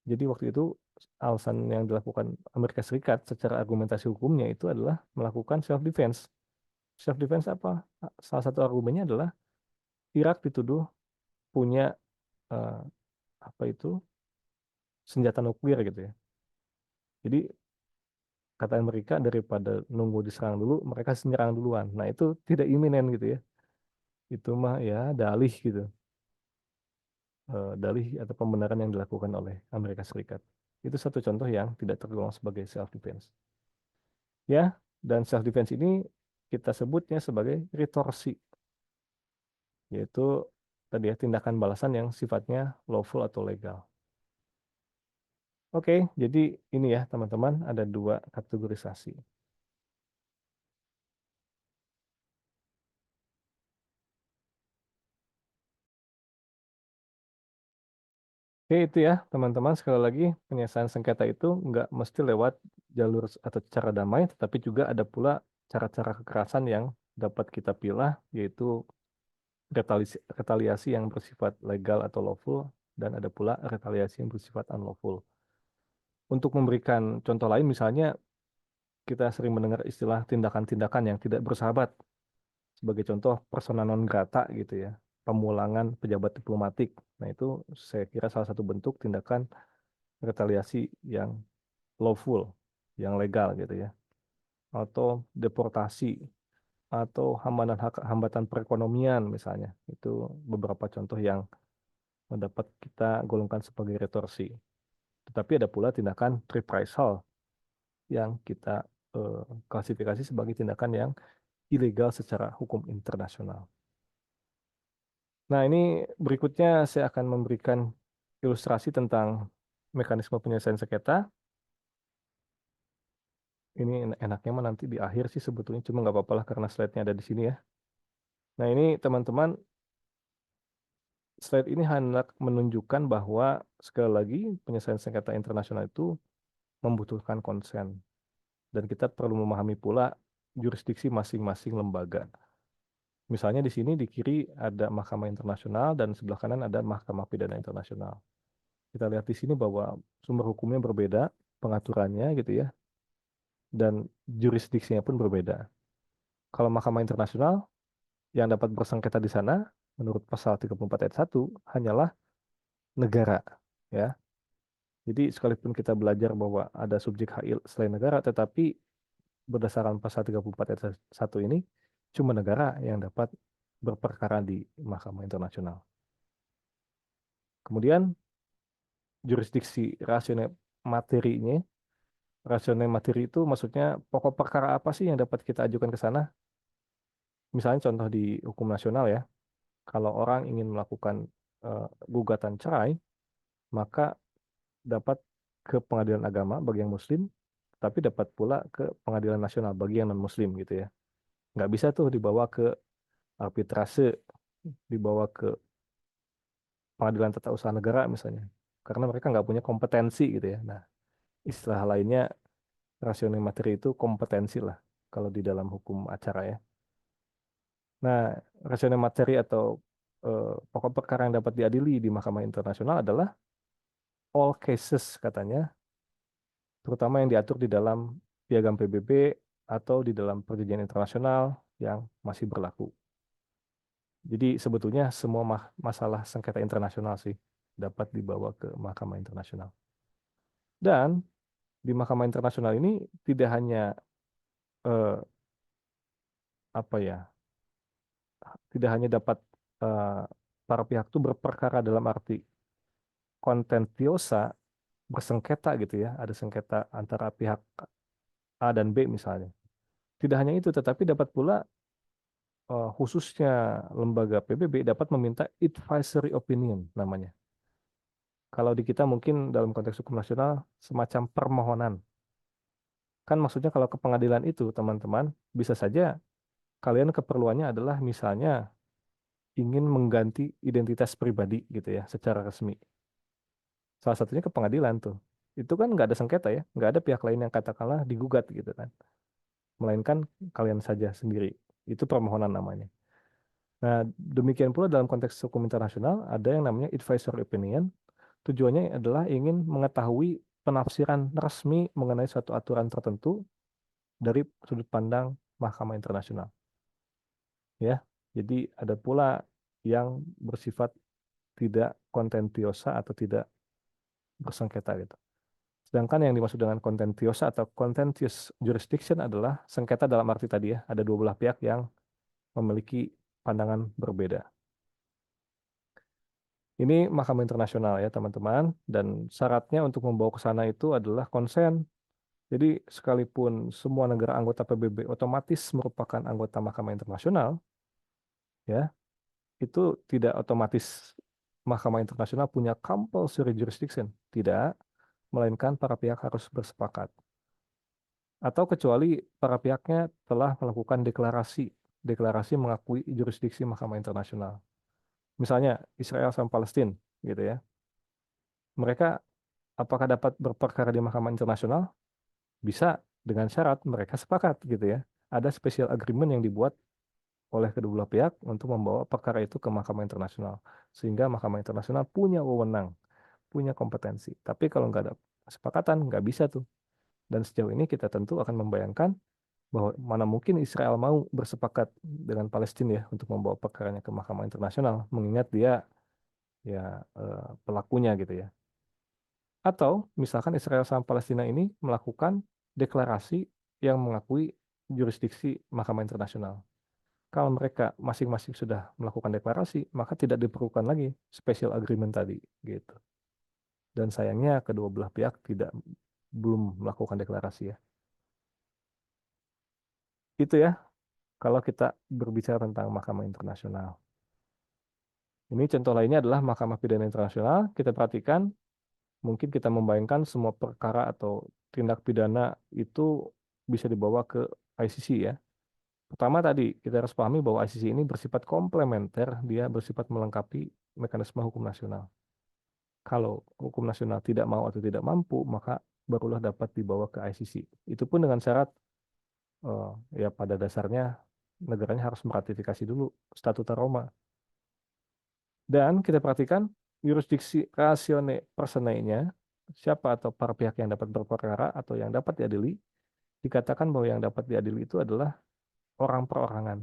Jadi waktu itu alasan yang dilakukan Amerika Serikat secara argumentasi hukumnya itu adalah melakukan self defense. Self defense apa? Salah satu argumennya adalah Irak dituduh punya eh, apa itu senjata nuklir gitu ya. Jadi kata mereka daripada nunggu diserang dulu, mereka menyerang duluan. Nah, itu tidak iminen gitu ya. Itu mah ya dalih gitu. Dalih atau pembenaran yang dilakukan oleh Amerika Serikat. Itu satu contoh yang tidak tergolong sebagai self defense. Ya, dan self defense ini kita sebutnya sebagai retorsi, yaitu tadi ya tindakan balasan yang sifatnya lawful atau legal. Oke, jadi ini ya teman-teman ada dua kategorisasi. Oke, itu ya teman-teman sekali lagi penyelesaian sengketa itu nggak mesti lewat jalur atau cara damai, tetapi juga ada pula cara-cara kekerasan yang dapat kita pilih, yaitu retaliasi yang bersifat legal atau lawful, dan ada pula retaliasi yang bersifat unlawful. Untuk memberikan contoh lain, misalnya kita sering mendengar istilah tindakan-tindakan yang tidak bersahabat. Sebagai contoh, persona non grata gitu ya, pemulangan pejabat diplomatik. Nah, itu saya kira salah satu bentuk tindakan retaliasi yang lawful, yang legal gitu ya. Atau deportasi, atau hambatan perekonomian misalnya. Itu beberapa contoh yang dapat kita golongkan sebagai retorsi. Tetapi ada pula tindakan reprisal yang kita eh, klasifikasi sebagai tindakan yang ilegal secara hukum internasional. Nah, ini berikutnya saya akan memberikan ilustrasi tentang mekanisme penyelesaian sengketa. Ini enaknya mah nanti di akhir sih sebetulnya, cuma nggak apa-apa lah karena slide-nya ada di sini ya. Nah, ini teman-teman, slide ini hendak menunjukkan bahwa sekali lagi penyelesaian sengketa internasional itu membutuhkan konsen. Dan kita perlu memahami pula jurisdiksi masing-masing lembaga. Misalnya di sini di kiri ada Mahkamah Internasional dan sebelah kanan ada Mahkamah Pidana Internasional. Kita lihat di sini bahwa sumber hukumnya berbeda, pengaturannya gitu ya, dan jurisdiksinya pun berbeda. Kalau Mahkamah Internasional yang dapat bersengketa di sana, menurut pasal 34 ayat 1, hanyalah negara. Ya. Jadi sekalipun kita belajar bahwa ada subjek hak selain negara, tetapi berdasarkan pasal 34 ayat 1 ini, cuma negara yang dapat berperkara di Mahkamah Internasional. Kemudian jurisdiksi rasional materinya, rasional materi itu maksudnya pokok perkara apa sih yang dapat kita ajukan ke sana? Misalnya contoh di hukum nasional ya, kalau orang ingin melakukan gugatan cerai, maka dapat ke pengadilan agama bagi yang muslim, tapi dapat pula ke pengadilan nasional bagi yang non-muslim gitu ya. Nggak bisa tuh dibawa ke arbitrase dibawa ke pengadilan tata usaha negara misalnya, karena mereka nggak punya kompetensi gitu ya. Nah, istilah lainnya rasionel materi itu kompetensi lah kalau di dalam hukum acara ya. Nah, rasionel materi atau pokok perkara yang dapat diadili di Mahkamah Internasional adalah all cases katanya, terutama yang diatur di dalam Piagam PBB atau di dalam perjanjian internasional yang masih berlaku. Jadi sebetulnya semua masalah sengketa internasional sih dapat dibawa ke Mahkamah Internasional. Dan di Mahkamah Internasional ini tidak hanya eh, apa ya, tidak hanya dapat eh, para pihak itu berperkara dalam arti kontentiosa, bersengketa gitu ya, ada sengketa antara pihak A dan B misalnya. Tidak hanya itu, tetapi dapat pula khususnya lembaga PBB dapat meminta advisory opinion namanya. Kalau di kita mungkin dalam konteks hukum nasional semacam permohonan. Kan maksudnya kalau ke pengadilan itu teman-teman bisa saja kalian keperluannya adalah misalnya ingin mengganti identitas pribadi gitu ya secara resmi. Salah satunya ke pengadilan tuh. Itu kan nggak ada sengketa ya, nggak ada pihak lain yang katakanlah digugat gitu kan. Melainkan kalian saja sendiri. Itu permohonan namanya. Nah, demikian pula dalam konteks hukum internasional ada yang namanya advisory opinion. Tujuannya adalah ingin mengetahui penafsiran resmi mengenai suatu aturan tertentu dari sudut pandang Mahkamah Internasional. Ya, jadi ada pula yang bersifat tidak kontentiosa atau tidak bersengketa gitu. Sedangkan yang dimaksud dengan contentiosa atau contentious jurisdiction adalah sengketa dalam arti tadi ya, ada dua belah pihak yang memiliki pandangan berbeda. Ini Mahkamah Internasional ya teman-teman, dan syaratnya untuk membawa ke sana itu adalah konsen. Jadi sekalipun semua negara anggota PBB otomatis merupakan anggota Mahkamah Internasional, ya itu tidak otomatis Mahkamah Internasional punya compulsory jurisdiction, tidak, melainkan para pihak harus bersepakat. Atau kecuali para pihaknya telah melakukan deklarasi mengakui jurisdiksi Mahkamah Internasional. Misalnya Israel sama Palestina, gitu ya. Mereka apakah dapat berperkara di Mahkamah Internasional? Bisa dengan syarat mereka sepakat, gitu ya. Ada special agreement yang dibuat oleh kedua belah pihak untuk membawa perkara itu ke Mahkamah Internasional, sehingga Mahkamah Internasional punya wewenang, punya kompetensi. Tapi kalau nggak ada kesepakatan, nggak bisa tuh. Dan sejauh ini kita tentu akan membayangkan bahwa mana mungkin Israel mau bersepakat dengan Palestina ya untuk membawa perkaranya ke Mahkamah Internasional, mengingat dia ya pelakunya gitu ya. Atau misalkan Israel sama Palestina ini melakukan deklarasi yang mengakui jurisdiksi Mahkamah Internasional. Kalau mereka masing-masing sudah melakukan deklarasi, maka tidak diperlukan lagi special agreement tadi gitu. Dan sayangnya kedua belah pihak tidak belum melakukan deklarasi ya. Itu ya kalau kita berbicara tentang Mahkamah Internasional. Ini contoh lainnya adalah Mahkamah Pidana Internasional. Kita perhatikan, mungkin kita membayangkan semua perkara atau tindak pidana itu bisa dibawa ke ICC ya. Pertama tadi, kita harus pahami bahwa ICC ini bersifat komplementer, dia bersifat melengkapi mekanisme hukum nasional. Kalau hukum nasional tidak mau atau tidak mampu, maka barulah dapat dibawa ke ICC. Itu pun dengan syarat, eh, ya pada dasarnya negaranya harus meratifikasi dulu Statuta Roma. Dan kita perhatikan jurisdiksi ratione personae-nya, siapa atau para pihak yang dapat berperkara atau yang dapat diadili, dikatakan bahwa yang dapat diadili itu adalah orang perorangan.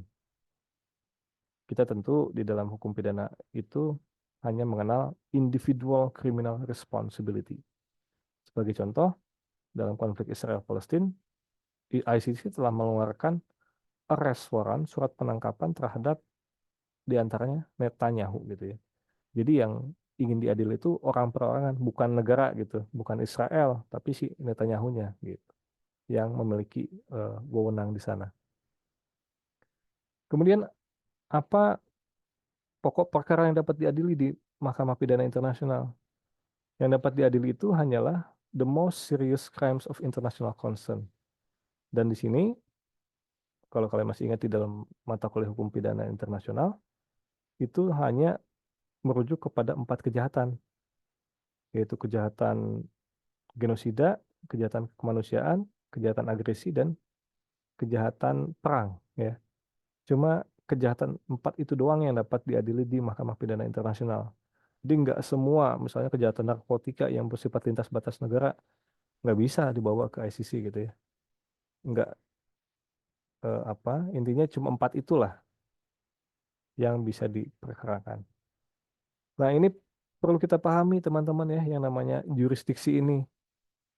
Kita tentu di dalam hukum pidana itu hanya mengenal individual criminal responsibility. Sebagai contoh, dalam konflik Israel-Palestina, ICC telah mengeluarkan arrest warrant, surat penangkapan terhadap diantaranya Netanyahu gitu ya. Jadi yang ingin diadili itu orang perorangan, bukan negara gitu, bukan Israel, tapi si Netanyahu-nya gitu, yang memiliki wewenang di sana. Kemudian apa pokok perkara yang dapat diadili di Mahkamah Pidana Internasional? Yang dapat diadili itu hanyalah the most serious crimes of international concern. Dan di sini, kalau kalian masih ingat di dalam mata kuliah hukum pidana internasional, itu hanya merujuk kepada 4 kejahatan, yaitu kejahatan genosida, kejahatan kemanusiaan, kejahatan agresi, dan kejahatan perang, ya. Cuma kejahatan 4 itu doang yang dapat diadili di Mahkamah Pidana Internasional. Jadi nggak semua, misalnya kejahatan narkotika yang bersifat lintas batas negara, nggak bisa dibawa ke ICC gitu ya. Nggak, intinya cuma 4 itulah yang bisa diperkarakan. Nah, ini perlu kita pahami teman-teman ya, yang namanya jurisdiksi ini.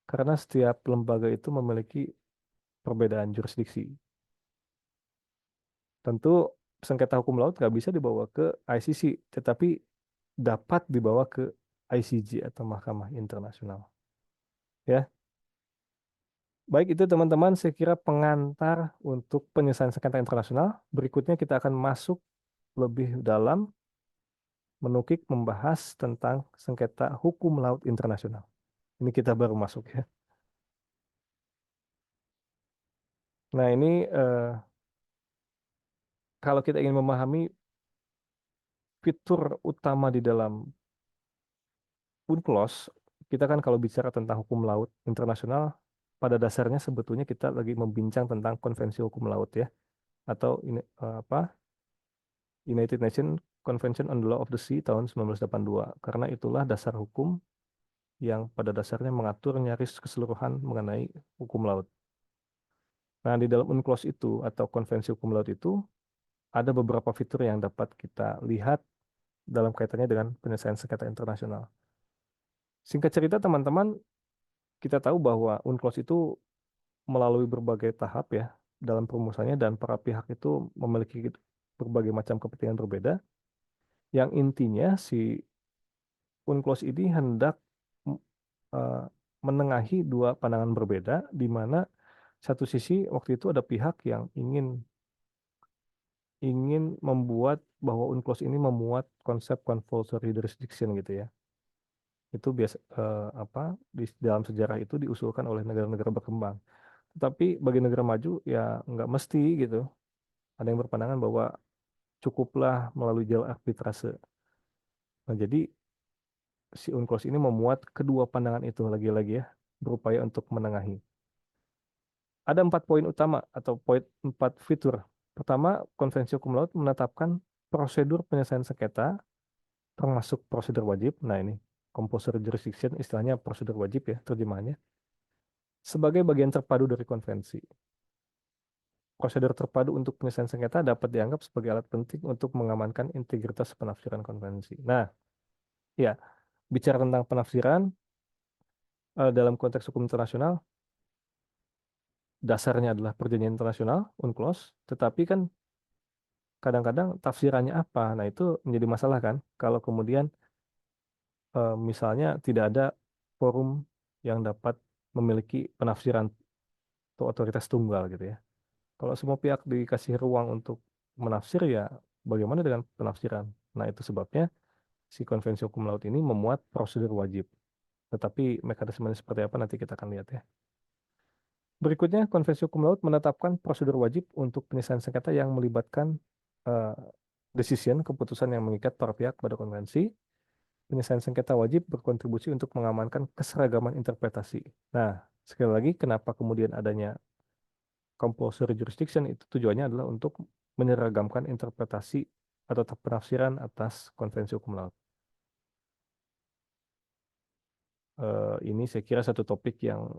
Karena setiap lembaga itu memiliki perbedaan jurisdiksi. Tentu sengketa hukum laut nggak bisa dibawa ke ICC, tetapi dapat dibawa ke ICJ atau Mahkamah Internasional. Ya, baik itu teman-teman, saya kira pengantar untuk penyelesaian sengketa internasional. Berikutnya kita akan masuk lebih dalam menukik membahas tentang sengketa hukum laut internasional. Ini kita baru masuk ya. Nah, ini kalau kita ingin memahami fitur utama di dalam UNCLOS, kita kan kalau bicara tentang hukum laut internasional, pada dasarnya sebetulnya kita lagi membincang tentang konvensi hukum laut ya, atau ini United Nations Convention on the Law of the Sea tahun 1982, karena itulah dasar hukum yang pada dasarnya mengatur nyaris keseluruhan mengenai hukum laut. Nah, di dalam UNCLOS itu atau konvensi hukum laut itu ada beberapa fitur yang dapat kita lihat dalam kaitannya dengan penyelesaian sengketa internasional. Singkat cerita teman-teman, kita tahu bahwa UNCLOS itu melalui berbagai tahap ya dalam perumusannya, dan para pihak itu memiliki berbagai macam kepentingan berbeda. Yang intinya si UNCLOS ini hendak eh, menengahi dua pandangan berbeda, di mana satu sisi waktu itu ada pihak yang ingin membuat bahwa UNCLOS ini memuat konsep compulsory jurisdiction gitu ya. Itu biasa di dalam sejarah itu diusulkan oleh negara-negara berkembang. Tetapi bagi negara maju ya nggak mesti gitu. Ada yang berpandangan bahwa cukuplah melalui jalur arbitrase. Nah, jadi si UNCLOS ini memuat kedua pandangan itu lagi-lagi ya, berupaya untuk menengahi. Ada 4 poin utama atau 4 fitur. Pertama, Konvensi Hukum Laut menetapkan prosedur penyelesaian sengketa, termasuk prosedur wajib. Nah, ini compulsory jurisdiction, istilahnya prosedur wajib ya, terjemahannya. Sebagai bagian terpadu dari konvensi. Prosedur terpadu untuk penyelesaian sengketa dapat dianggap sebagai alat penting untuk mengamankan integritas penafsiran konvensi. Nah, ya, bicara tentang penafsiran dalam konteks hukum internasional, dasarnya adalah perjanjian internasional, UNCLOS, tetapi kan kadang-kadang tafsirannya apa? Nah, itu menjadi masalah kan, kalau kemudian misalnya tidak ada forum yang dapat memiliki penafsiran atau otoritas tunggal gitu ya. Kalau semua pihak dikasih ruang untuk menafsir, ya bagaimana dengan penafsiran? Nah, itu sebabnya si Konvensi Hukum Laut ini memuat prosedur wajib. Tetapi mekanismenya seperti apa nanti kita akan lihat ya. Berikutnya, Konvensi Hukum Laut menetapkan prosedur wajib untuk penyelesaian sengketa yang melibatkan eh, decision, keputusan yang mengikat para pihak pada konvensi. Penyelesaian sengketa wajib berkontribusi untuk mengamankan keseragaman interpretasi. Nah, sekali lagi, kenapa kemudian adanya compulsory jurisdiction, itu tujuannya adalah untuk menyeragamkan interpretasi atau penafsiran atas konvensi hukum laut. Ini saya kira satu topik yang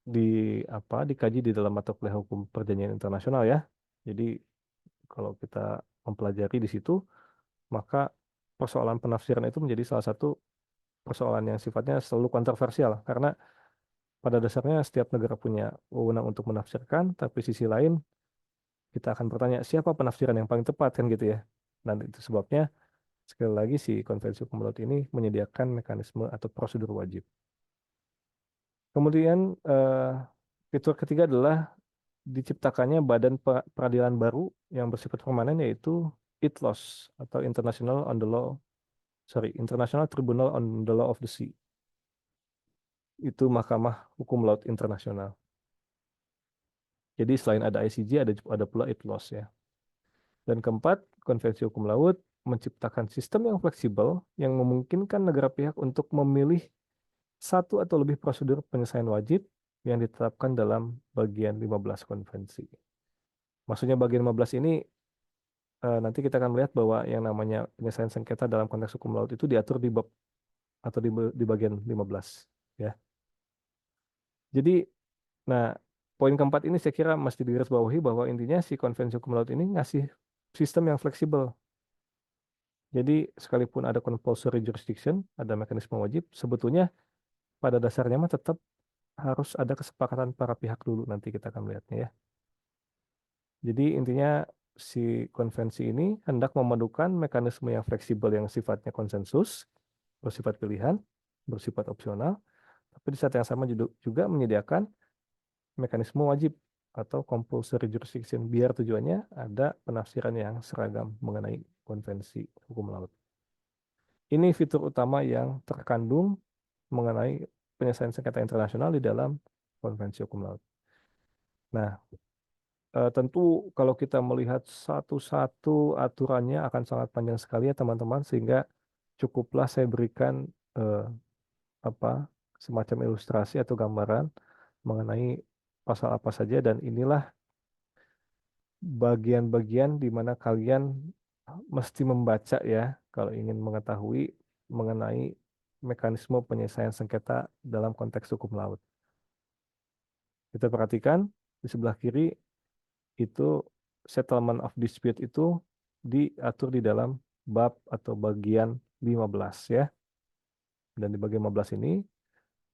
dikaji di dalam mata kuliah hukum perjanjian internasional ya. Jadi kalau kita mempelajari di situ, maka persoalan penafsiran itu menjadi salah satu persoalan yang sifatnya selalu kontroversial, karena pada dasarnya setiap negara punya wewenang untuk menafsirkan, tapi sisi lain kita akan bertanya siapa penafsiran yang paling tepat kan gitu ya. Dan itu sebabnya sekali lagi si Konvensi Hukum Laut ini menyediakan mekanisme atau prosedur wajib. Kemudian fitur ketiga adalah diciptakannya badan peradilan baru yang bersifat permanen, yaitu ITLOS atau International Tribunal on the Law of the Sea. Itu Mahkamah Hukum Laut Internasional. Jadi selain ada ICJ, ada pula ITLOS ya. Dan keempat, Konvensi Hukum Laut menciptakan sistem yang fleksibel yang memungkinkan negara pihak untuk memilih satu atau lebih prosedur penyelesaian wajib yang ditetapkan dalam bagian 15 konvensi. Maksudnya bagian 15 ini nanti kita akan melihat bahwa yang namanya penyelesaian sengketa dalam konteks hukum laut itu diatur di bab atau di bagian 15 ya. Jadi nah poin keempat ini saya kira mesti digarisbawahi bahwa intinya si konvensi hukum laut ini ngasih sistem yang fleksibel. Jadi sekalipun ada compulsory jurisdiction, ada mekanisme wajib, sebetulnya pada dasarnya mah tetap harus ada kesepakatan para pihak dulu, nanti kita akan melihatnya ya. Jadi intinya si konvensi ini hendak memadukan mekanisme yang fleksibel yang sifatnya konsensus, bersifat pilihan, bersifat opsional, tapi di saat yang sama juga menyediakan mekanisme wajib atau compulsory jurisdiction biar tujuannya ada penafsiran yang seragam mengenai konvensi hukum laut. Ini fitur utama yang terkandung mengenai penyelesaian sengketa internasional di dalam konvensi hukum laut. Nah, tentu kalau kita melihat satu-satu aturannya akan sangat panjang sekali ya teman-teman, sehingga cukuplah saya berikan apa semacam ilustrasi atau gambaran mengenai pasal apa saja, dan inilah bagian-bagian di mana kalian mesti membaca ya kalau ingin mengetahui mengenai mekanisme penyelesaian sengketa dalam konteks hukum laut. Kita perhatikan di sebelah kiri itu settlement of dispute itu diatur di dalam bab atau bagian 15 ya. Dan di bagian 15 ini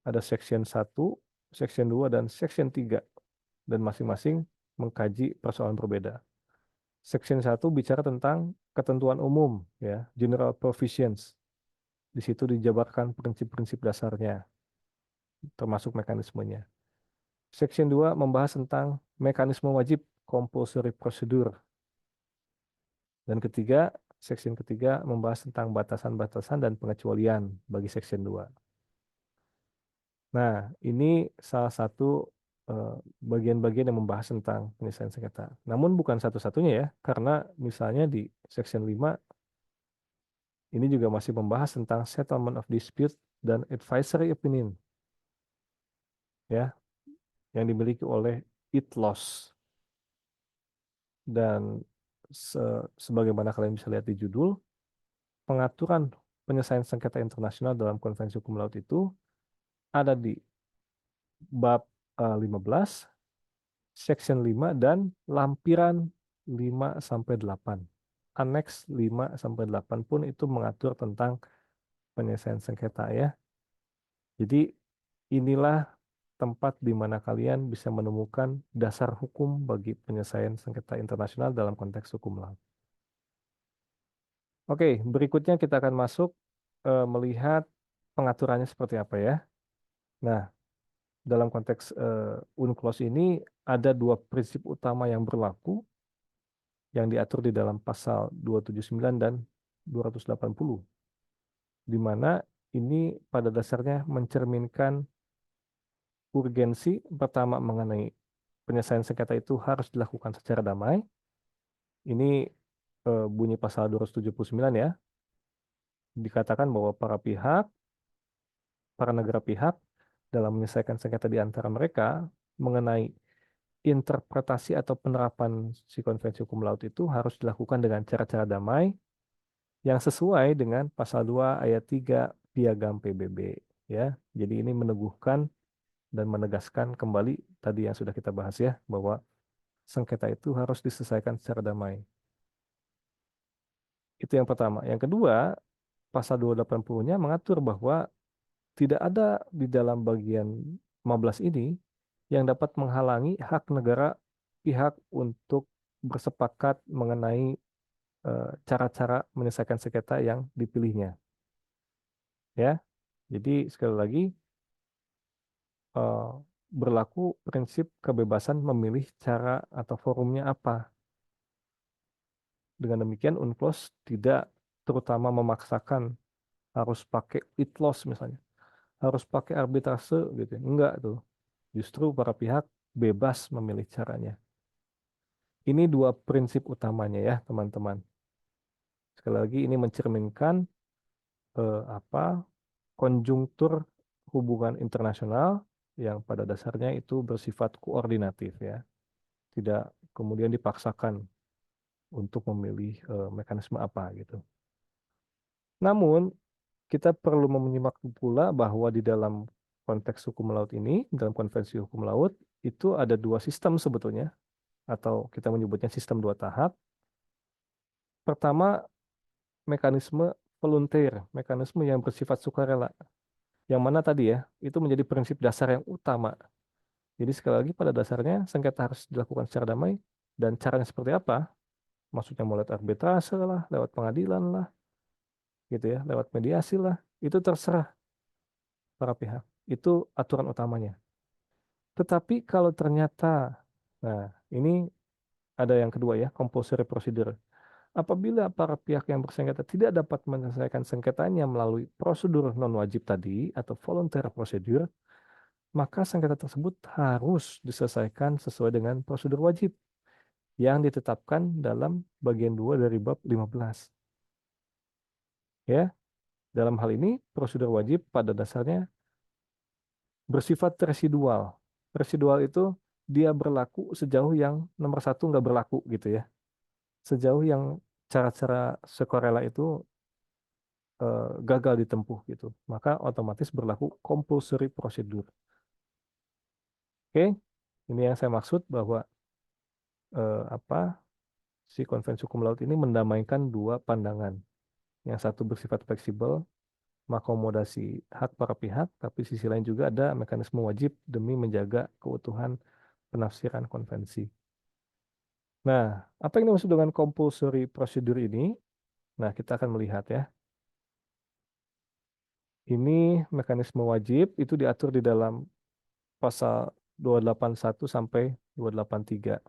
ada section 1, section 2, dan section 3. Dan masing-masing mengkaji persoalan berbeda. Section 1 bicara tentang ketentuan umum, ya, general provisions. Di situ dijabarkan prinsip-prinsip dasarnya, termasuk mekanismenya. Section 2 membahas tentang mekanisme wajib, compulsory procedure. Dan section ketiga membahas tentang batasan-batasan dan pengecualian bagi section 2. Nah, ini salah satu bagian-bagian yang membahas tentang penyelesaian sengketa. Namun bukan satu-satunya ya, karena misalnya di section 5 ini juga masih membahas tentang settlement of dispute dan advisory opinion ya, yang dimiliki oleh ITLOS. Dan sebagaimana kalian bisa lihat di judul, pengaturan penyelesaian sengketa internasional dalam konvensi hukum laut itu ada di bab 15, section 5, dan lampiran 5 sampai 8. Annex 5 sampai 8 pun itu mengatur tentang penyelesaian sengketa ya. Jadi inilah tempat di mana kalian bisa menemukan dasar hukum bagi penyelesaian sengketa internasional dalam konteks hukum laut. Oke, berikutnya kita akan masuk melihat pengaturannya seperti apa ya. Nah, dalam konteks UNCLOS ini ada dua prinsip utama yang berlaku yang diatur di dalam pasal 279 dan 280, di mana ini pada dasarnya mencerminkan urgensi pertama mengenai penyelesaian sengketa itu harus dilakukan secara damai. Ini bunyi pasal 279 ya. Dikatakan bahwa para negara pihak dalam menyelesaikan sengketa di antara mereka mengenai interpretasi atau penerapan si konvensi hukum laut itu harus dilakukan dengan cara-cara damai yang sesuai dengan pasal 2 ayat 3 Piagam PBB ya. Jadi ini meneguhkan dan menegaskan kembali tadi yang sudah kita bahas ya, bahwa sengketa itu harus diselesaikan secara damai. Itu yang pertama. Yang kedua, pasal 280-nya mengatur bahwa tidak ada di dalam bagian 15 ini yang dapat menghalangi hak negara pihak untuk bersepakat mengenai cara-cara menyelesaikan sengketa yang dipilihnya. Ya. Jadi sekali lagi berlaku prinsip kebebasan memilih cara atau forumnya apa. Dengan demikian UNCLOS tidak terutama memaksakan harus pakai ITLOS misalnya, harus pakai arbitrase gitu. Enggak tuh. Justru para pihak bebas memilih caranya. Ini dua prinsip utamanya ya teman-teman. Sekali lagi ini mencerminkan konjungtur hubungan internasional yang pada dasarnya itu bersifat koordinatif ya, tidak kemudian dipaksakan untuk memilih mekanisme apa gitu. Namun kita perlu menyimak pula bahwa di dalam konteks hukum laut ini, dalam konvensi hukum laut itu ada dua sistem sebetulnya, atau kita menyebutnya sistem dua tahap. Pertama, mekanisme volunteer, mekanisme yang bersifat sukarela. Yang mana tadi ya, itu menjadi prinsip dasar yang utama. Jadi sekali lagi pada dasarnya sengketa harus dilakukan secara damai, dan caranya seperti apa? Maksudnya mau lewat arbitrase lah, lewat pengadilan lah, gitu ya, lewat mediasi lah, itu terserah para pihak. Itu aturan utamanya. Tetapi kalau ternyata, nah ini ada yang kedua ya, compulsory procedure. Apabila para pihak yang bersengketa tidak dapat menyelesaikan sengketanya melalui prosedur non wajib tadi atau voluntary procedure, maka sengketa tersebut harus diselesaikan sesuai dengan prosedur wajib yang ditetapkan dalam bagian 2 dari bab 15. Ya, dalam hal ini prosedur wajib pada dasarnya bersifat residual. Residual itu dia berlaku sejauh yang nomor satu nggak berlaku gitu ya. Sejauh yang cara-cara sekorela itu gagal ditempuh gitu. Maka otomatis berlaku compulsory procedure. Oke, ini yang saya maksud bahwa apa si konvensi hukum laut ini mendamaikan dua pandangan. Yang satu bersifat fleksibel, mengakomodasi hak para pihak, tapi sisi lain juga ada mekanisme wajib demi menjaga keutuhan penafsiran konvensi. Nah, apa yang dimaksud dengan compulsory procedure ini? Nah, kita akan melihat ya. Ini mekanisme wajib itu diatur di dalam pasal 281 sampai 283.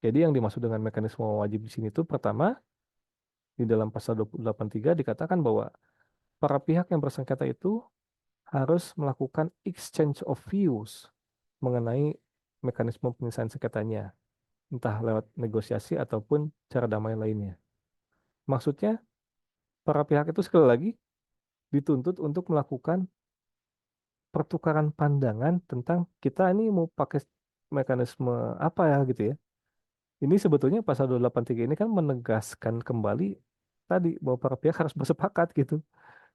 Jadi yang dimaksud dengan mekanisme wajib di sini itu pertama, di dalam pasal 283 dikatakan bahwa para pihak yang bersengketa itu harus melakukan exchange of views mengenai mekanisme penyelesaian sengketanya, entah lewat negosiasi ataupun cara damai lainnya. Maksudnya, para pihak itu sekali lagi dituntut untuk melakukan pertukaran pandangan tentang kita ini mau pakai mekanisme apa ya gitu ya. Ini sebetulnya pasal 283 ini kan menegaskan kembali tadi bahwa para pihak harus bersepakat gitu.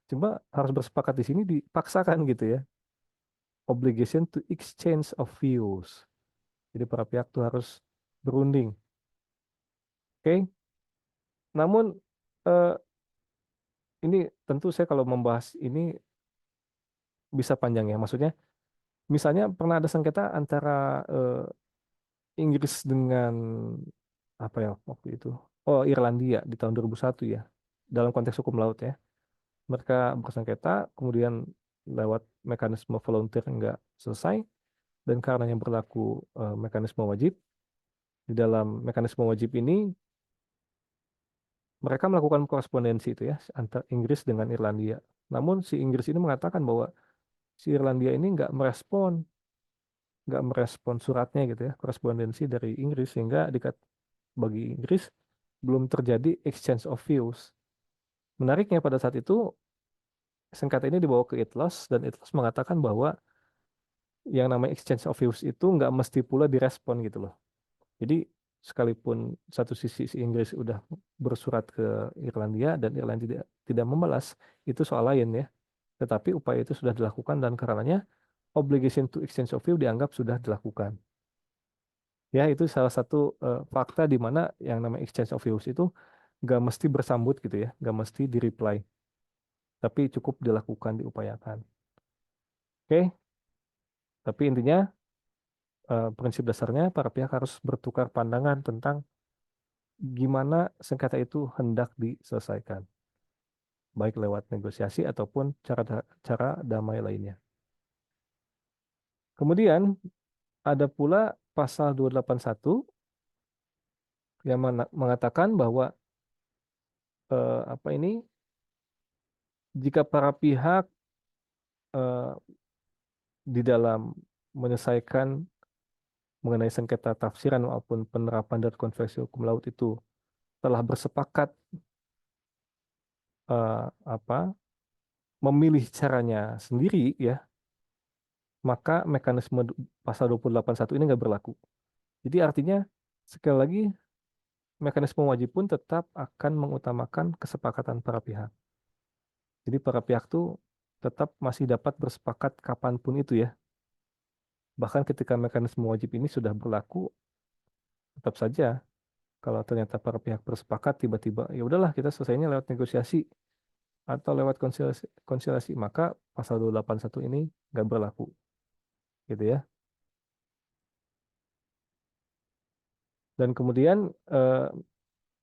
Cuma harus bersepakat di sini dipaksakan gitu ya. Obligation to exchange of views. Jadi para pihak tuh harus berunding. Oke. Namun eh, ini tentu saya kalau membahas ini bisa panjang ya. Maksudnya misalnya pernah ada sengketa antara Inggris dengan apa ya waktu itu? Oh, Irlandia di tahun 2001 ya. Dalam konteks hukum laut ya. Mereka bersengketa, kemudian lewat mekanisme volunteer nggak selesai, dan karena yang berlaku mekanisme wajib, di dalam mekanisme wajib ini mereka melakukan korespondensi itu ya antara Inggris dengan Irlandia. Namun si Inggris ini mengatakan bahwa si Irlandia ini nggak merespon suratnya gitu ya, korespondensi dari Inggris, sehingga bagi Inggris belum terjadi exchange of views. Menariknya pada saat itu sengketa ini dibawa ke ITLOS dan ITLOS mengatakan bahwa yang namanya exchange of views itu nggak mesti pula direspon gitu loh. Jadi sekalipun satu sisi si Inggris udah bersurat ke Irlandia dan Irlandia tidak membalas, itu soal lain ya. Tetapi upaya itu sudah dilakukan dan karenanya obligation to exchange of view dianggap sudah dilakukan. Ya, itu salah satu fakta di mana yang namanya exchange of views itu nggak mesti bersambut gitu ya, nggak mesti di-reply, tapi cukup dilakukan, diupayakan. Oke, tapi intinya prinsip dasarnya para pihak harus bertukar pandangan tentang gimana sengketa itu hendak diselesaikan, baik lewat negosiasi ataupun cara damai lainnya. Kemudian ada pula pasal 281 yang mengatakan bahwa apa ini jika para pihak eh, di dalam menyelesaikan mengenai sengketa tafsiran maupun penerapan dari konvensi hukum laut itu telah bersepakat apa memilih caranya sendiri ya, maka mekanisme pasal 281 ini nggak berlaku. Jadi artinya sekali lagi mekanisme wajib pun tetap akan mengutamakan kesepakatan para pihak. Jadi para pihak tuh tetap masih dapat bersepakat kapanpun itu ya. Bahkan ketika mekanisme wajib ini sudah berlaku, tetap saja kalau ternyata para pihak bersepakat tiba-tiba ya udahlah kita selesainya lewat negosiasi atau lewat konsiliasi, maka pasal 281 ini nggak berlaku gitu ya. Dan kemudian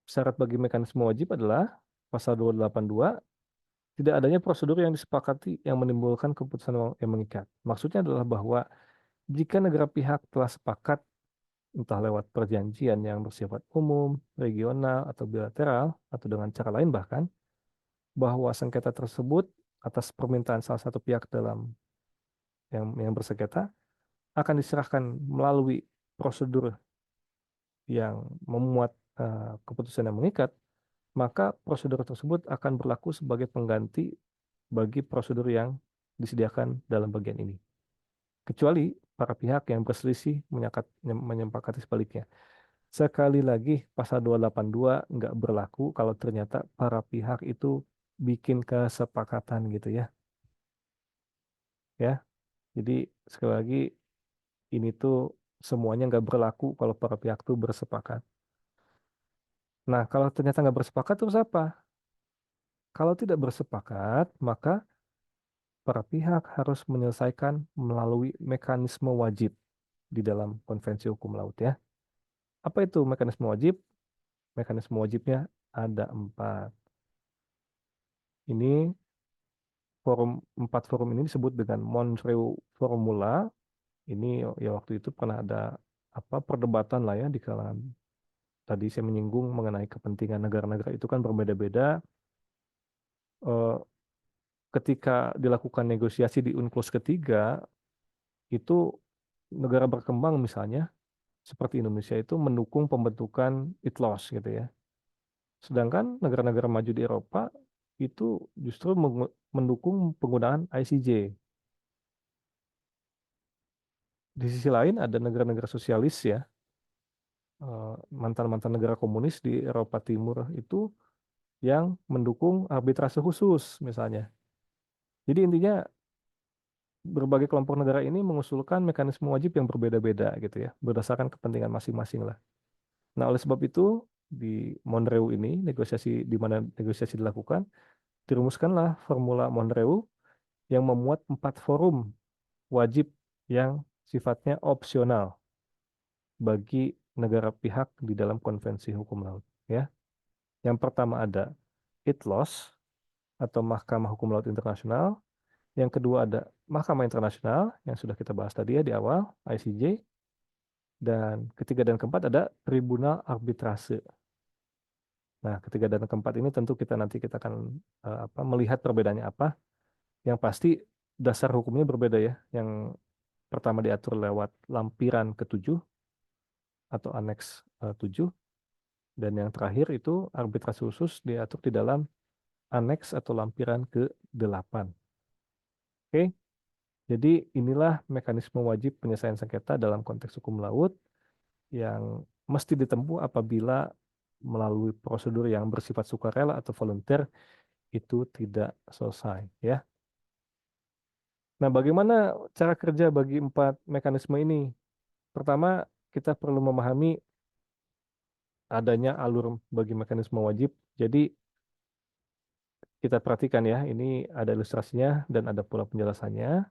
syarat bagi mekanisme wajib adalah pasal 282 tidak adanya prosedur yang disepakati yang menimbulkan keputusan yang mengikat. Maksudnya adalah bahwa jika negara pihak telah sepakat entah lewat perjanjian yang bersifat umum, regional, atau bilateral, atau dengan cara lain bahkan, bahwa sengketa tersebut atas permintaan salah satu pihak dalam yang bersengketa akan diserahkan melalui prosedur yang memuat keputusan yang mengikat, maka prosedur tersebut akan berlaku sebagai pengganti bagi prosedur yang disediakan dalam bagian ini. Kecuali para pihak yang berselisih menyepakati sebaliknya. Sekali lagi, pasal 282 nggak berlaku kalau ternyata para pihak itu bikin kesepakatan gitu ya. Ya, jadi sekali lagi ini tuh semuanya nggak berlaku kalau para pihak tuh bersepakat. Nah, kalau ternyata nggak bersepakat terus apa? Kalau tidak bersepakat, maka para pihak harus menyelesaikan melalui mekanisme wajib di dalam konvensi hukum laut ya. Apa itu mekanisme wajib? Mekanisme wajibnya ada 4. Ini empat forum ini disebut dengan Montreux Formula. Ini ya waktu itu pernah ada apa perdebatan lah ya di kalangan. Tadi saya menyinggung mengenai kepentingan negara-negara itu kan berbeda-beda. Eh, Ketika dilakukan negosiasi di UNCLOS ketiga, itu negara berkembang misalnya seperti Indonesia itu mendukung pembentukan ITLOS gitu ya. Sedangkan negara-negara maju di Eropa itu justru mendukung penggunaan ICJ. Di sisi lain ada negara-negara sosialis ya, mantan-mantan negara komunis di Eropa Timur itu yang mendukung arbitrase khusus misalnya. Jadi intinya berbagai kelompok negara ini mengusulkan mekanisme wajib yang berbeda-beda gitu ya, berdasarkan kepentingan masing-masing lah. Nah, oleh sebab itu di Montreux ini di mana negosiasi dilakukan, dirumuskanlah formula Montreux yang memuat 4 forum wajib yang sifatnya opsional bagi negara pihak di dalam konvensi hukum laut ya. Yang pertama ada ITLOS atau Mahkamah Hukum Laut Internasional. Yang kedua ada Mahkamah Internasional yang sudah kita bahas tadi ya di awal, ICJ. Dan ketiga dan keempat ada Tribunal Arbitrase. Nah, ketiga dan keempat ini tentu kita akan melihat perbedaannya apa. Yang pasti dasar hukumnya berbeda ya. Yang pertama diatur lewat lampiran ke-7 atau aneks 7, dan yang terakhir itu arbitrase khusus diatur di dalam aneks atau lampiran ke-8. Oke, jadi inilah mekanisme wajib penyelesaian sengketa dalam konteks hukum laut yang mesti ditempuh apabila melalui prosedur yang bersifat sukarela atau volunteer itu tidak selesai ya. Nah, bagaimana cara kerja bagi 4 mekanisme ini? Pertama, kita perlu memahami adanya alur bagi mekanisme wajib. Jadi kita perhatikan ya, ini ada ilustrasinya dan ada pula penjelasannya.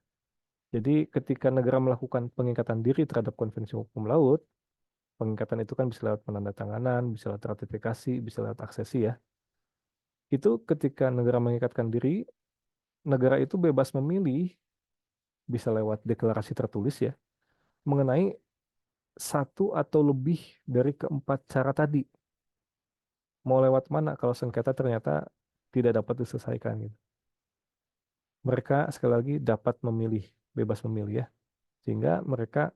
Jadi ketika negara melakukan pengingkatan diri terhadap konvensi hukum laut, pengingkatan itu kan bisa lewat penandatanganan, bisa lewat ratifikasi, bisa lewat aksesi ya. Itu ketika negara mengikatkan diri, negara itu bebas memilih, bisa lewat deklarasi tertulis ya, mengenai satu atau lebih dari keempat cara tadi. Mau lewat mana kalau sengketa ternyata tidak dapat diselesaikan gitu. Mereka sekali lagi dapat memilih, bebas memilih ya. Sehingga mereka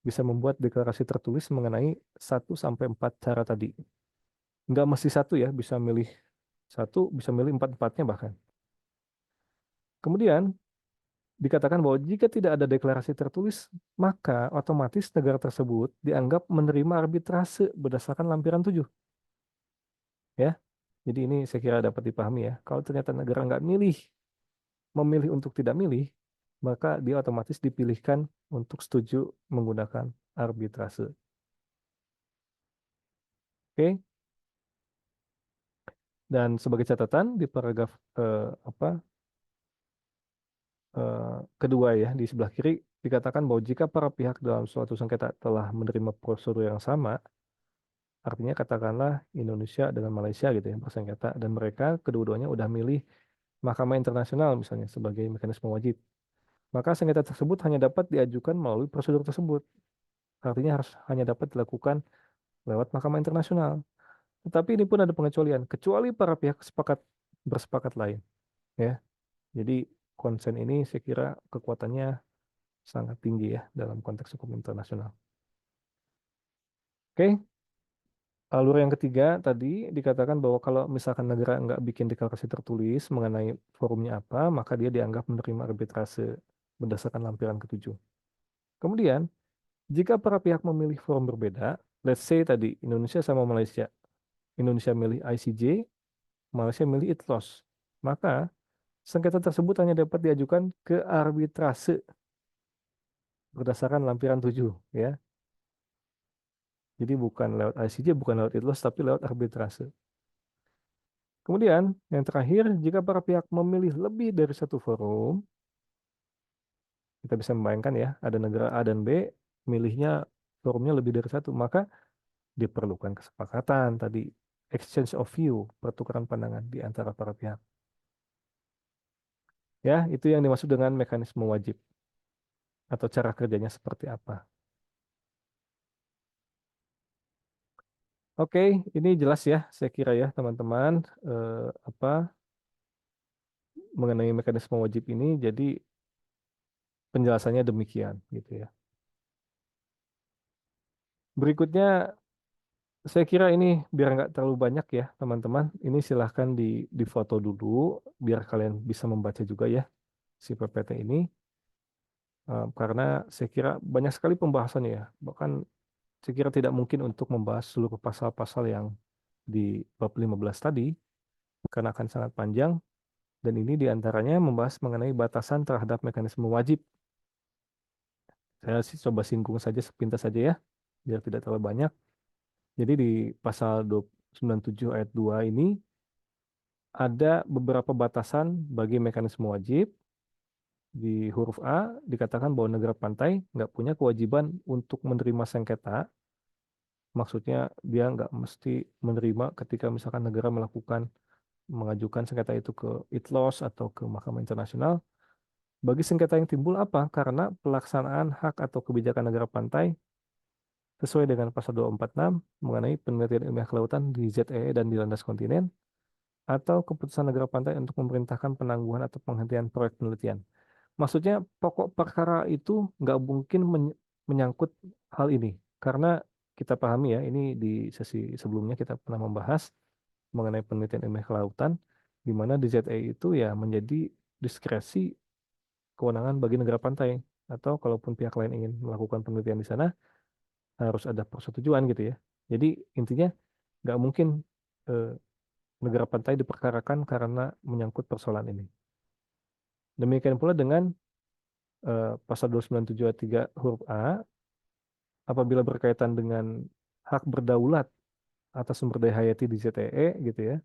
bisa membuat deklarasi tertulis mengenai 1 sampai 4 cara tadi. Nggak mesti satu ya, bisa milih Satu bisa milih empat-empatnya bahkan. Kemudian dikatakan bahwa jika tidak ada deklarasi tertulis, maka otomatis negara tersebut dianggap menerima arbitrase berdasarkan lampiran 7. Ya, jadi ini saya kira dapat dipahami ya. Kalau ternyata negara nggak memilih untuk tidak milih, maka dia otomatis dipilihkan untuk setuju menggunakan arbitrase. Oke, dan sebagai catatan di paragraf apa kedua ya di sebelah kiri dikatakan bahwa jika para pihak dalam suatu sengketa telah menerima prosedur yang sama, artinya katakanlah Indonesia dengan Malaysia gitu ya bersengketa dan mereka kedua-duanya udah milih Mahkamah Internasional misalnya sebagai mekanisme wajib, maka sengketa tersebut hanya dapat diajukan melalui prosedur tersebut. Artinya harus hanya dapat dilakukan lewat Mahkamah Internasional. Tetapi ini pun ada pengecualian, kecuali para pihak bersepakat lain. Ya, jadi konsen ini saya kira kekuatannya sangat tinggi ya dalam konteks hukum internasional. Oke, alur yang ketiga tadi dikatakan bahwa kalau misalkan negara nggak bikin deklarasi tertulis mengenai forumnya apa, maka dia dianggap menerima arbitrase berdasarkan lampiran ketujuh. Kemudian, jika para pihak memilih forum berbeda, let's say tadi Indonesia sama Malaysia, Indonesia milih ICJ, Malaysia milih ITLOS, maka sengketa tersebut hanya dapat diajukan ke arbitrase berdasarkan lampiran 7, ya. Jadi bukan lewat ICJ, bukan lewat ITLOS, tapi lewat arbitrase. Kemudian, yang terakhir, jika para pihak memilih lebih dari satu forum, kita bisa membayangkan ya, ada negara A dan B, milihnya forumnya lebih dari satu, maka diperlukan kesepakatan tadi, exchange of view, pertukaran pandangan di antara para pihak. Ya, itu yang dimaksud dengan mekanisme wajib atau cara kerjanya seperti apa. Oke, ini jelas ya, saya kira ya teman-teman, apa mengenai mekanisme wajib ini. Jadi penjelasannya demikian, gitu ya. Berikutnya, saya kira ini biar nggak terlalu banyak ya teman-teman. Ini silahkan difoto dulu, biar kalian bisa membaca juga ya si PPT ini. Karena saya kira banyak sekali pembahasannya ya. Bahkan saya kira tidak mungkin untuk membahas seluruh pasal-pasal yang di bab 15 tadi, karena akan sangat panjang. Dan ini diantaranya membahas mengenai batasan terhadap mekanisme wajib. Saya sih coba singgung saja sepintas saja ya, biar tidak terlalu banyak. Jadi di pasal 297 ayat 2 ini ada beberapa batasan bagi mekanisme wajib. Di huruf A dikatakan bahwa negara pantai nggak punya kewajiban untuk menerima sengketa. Maksudnya dia nggak mesti menerima ketika misalkan negara mengajukan sengketa itu ke ITLOS atau ke Mahkamah Internasional. Bagi sengketa yang timbul apa? Karena pelaksanaan hak atau kebijakan negara pantai sesuai dengan pasal 246 mengenai penelitian ilmiah kelautan di ZEE dan di landas kontinen atau keputusan negara pantai untuk memerintahkan penangguhan atau penghentian proyek penelitian. Maksudnya pokok perkara itu nggak mungkin menyangkut hal ini karena kita pahami ya ini di sesi sebelumnya kita pernah membahas mengenai penelitian ilmiah kelautan di mana di ZEE itu ya menjadi diskresi kewenangan bagi negara pantai atau kalaupun pihak lain ingin melakukan penelitian di sana harus ada persetujuan gitu ya. Jadi intinya nggak mungkin eh, negara pantai diperkarakan karena menyangkut persoalan ini. Demikian pula dengan pasal 297 ayat 3 huruf A, apabila berkaitan dengan hak berdaulat atas sumber daya hayati di ZTE gitu ya,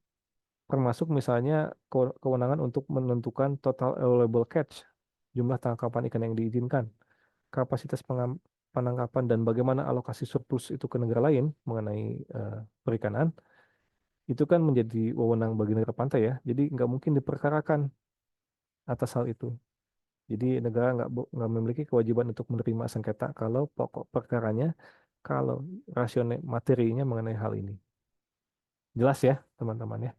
termasuk misalnya kewenangan untuk menentukan total allowable catch, jumlah tangkapan ikan yang diizinkan, kapasitas penangkapan dan bagaimana alokasi surplus itu ke negara lain mengenai perikanan, itu kan menjadi wewenang bagi negara pantai ya. Jadi nggak mungkin diperkarakan atas hal itu. Jadi negara nggak memiliki kewajiban untuk menerima sengketa kalau pokok perkaranya, kalau rasional materinya mengenai hal ini. Jelas ya, teman-teman ya.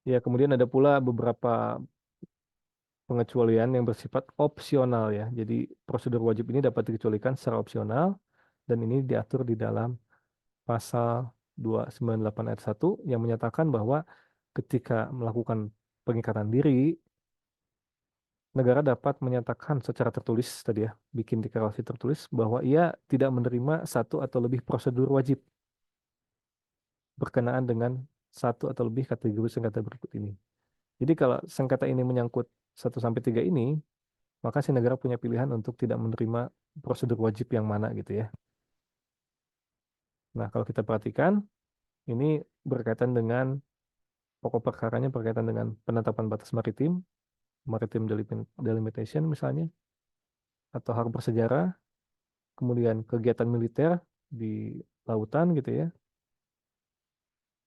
Ya, kemudian ada pula beberapa pengecualian yang bersifat opsional ya. Jadi prosedur wajib ini dapat dikecualikan secara opsional dan ini diatur di dalam pasal 298 ayat 1 yang menyatakan bahwa ketika melakukan pengikatan diri, negara dapat menyatakan secara tertulis tadi ya, bikin deklarasi tertulis bahwa ia tidak menerima satu atau lebih prosedur wajib berkenaan dengan satu atau lebih kategori sengketa berikut ini. Jadi kalau sengketa ini menyangkut 1 sampai 3 ini, maka si negara punya pilihan untuk tidak menerima prosedur wajib yang mana gitu ya. Nah, kalau kita perhatikan, ini berkaitan dengan pokok perkaranya berkaitan dengan penetapan batas maritim, maritime delimitation misalnya, atau hak bersejarah, kemudian kegiatan militer di lautan gitu ya,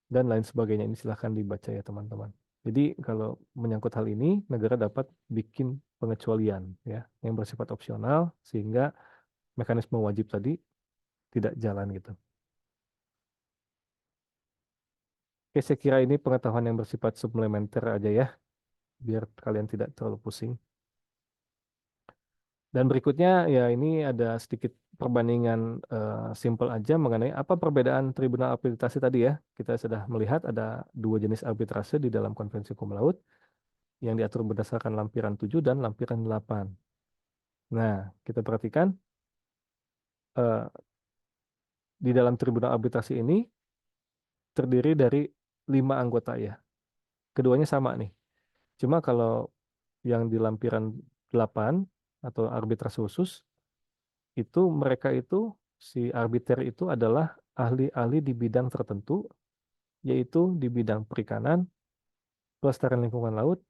dan lain sebagainya. Ini silahkan dibaca ya teman-teman. Jadi kalau menyangkut hal ini, negara dapat bikin pengecualian ya, yang bersifat opsional sehingga mekanisme wajib tadi tidak jalan gitu. Oke, saya kira ini pengetahuan yang bersifat suplementer aja ya, biar kalian tidak terlalu pusing. Dan berikutnya ya ini ada sedikit perbandingan simpel aja mengenai apa perbedaan tribunal arbitrase tadi ya. Kita sudah melihat ada 2 jenis arbitrase di dalam Konvensi Hukum Laut yang diatur berdasarkan lampiran 7 dan lampiran 8. Nah, kita perhatikan eh, di dalam tribunal arbitrase ini terdiri dari 5 anggota ya. Keduanya sama nih. Cuma kalau yang di lampiran 8 atau arbitrase khusus itu mereka itu si arbiter itu adalah ahli-ahli di bidang tertentu, yaitu di bidang perikanan, pelestarian lingkungan laut,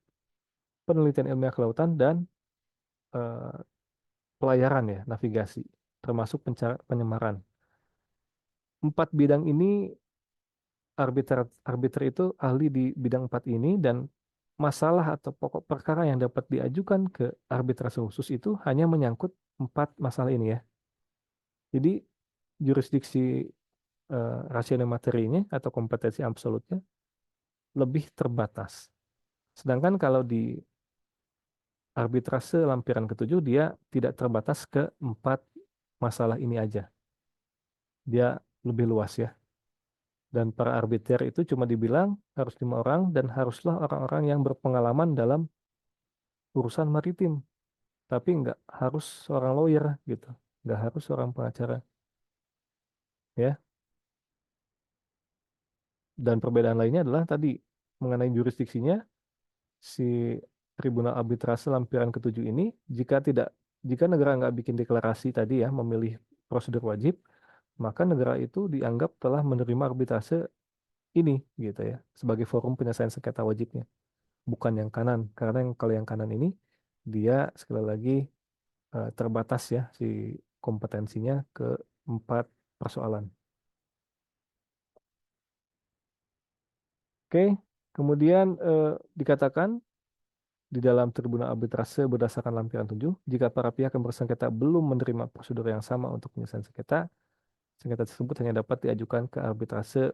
penelitian ilmiah kelautan, dan eh, pelayaran ya, navigasi, termasuk penyemaran. 4 bidang ini arbiter arbiter itu ahli di bidang 4 ini dan masalah atau pokok perkara yang dapat diajukan ke arbitrase khusus itu hanya menyangkut 4 masalah ini ya. Jadi jurisdiksi rasional materinya atau kompetensi absolutnya lebih terbatas. Sedangkan kalau di arbitrase lampiran ketujuh dia tidak terbatas ke 4 masalah ini aja. Dia lebih luas ya. Dan para arbiter itu cuma dibilang harus 5 orang dan haruslah orang-orang yang berpengalaman dalam urusan maritim. Tapi nggak harus seorang lawyer gitu. Nggak harus seorang pengacara. Ya. Dan perbedaan lainnya adalah tadi mengenai jurisdiksinya, si Tribunal Arbitrase lampiran ketujuh ini jika negara nggak bikin deklarasi tadi ya memilih prosedur wajib, maka negara itu dianggap telah menerima arbitrase ini gitu ya sebagai forum penyelesaian sengketa wajibnya, bukan yang kanan, karena kalau yang kanan ini dia sekali lagi terbatas ya si kompetensinya ke 4 persoalan. Oke, kemudian dikatakan di dalam tribunal arbitrase berdasarkan lampiran 7, jika para pihak yang bersengketa belum menerima prosedur yang sama untuk penyelesaian sengketa, sengketa tersebut hanya dapat diajukan ke arbitrase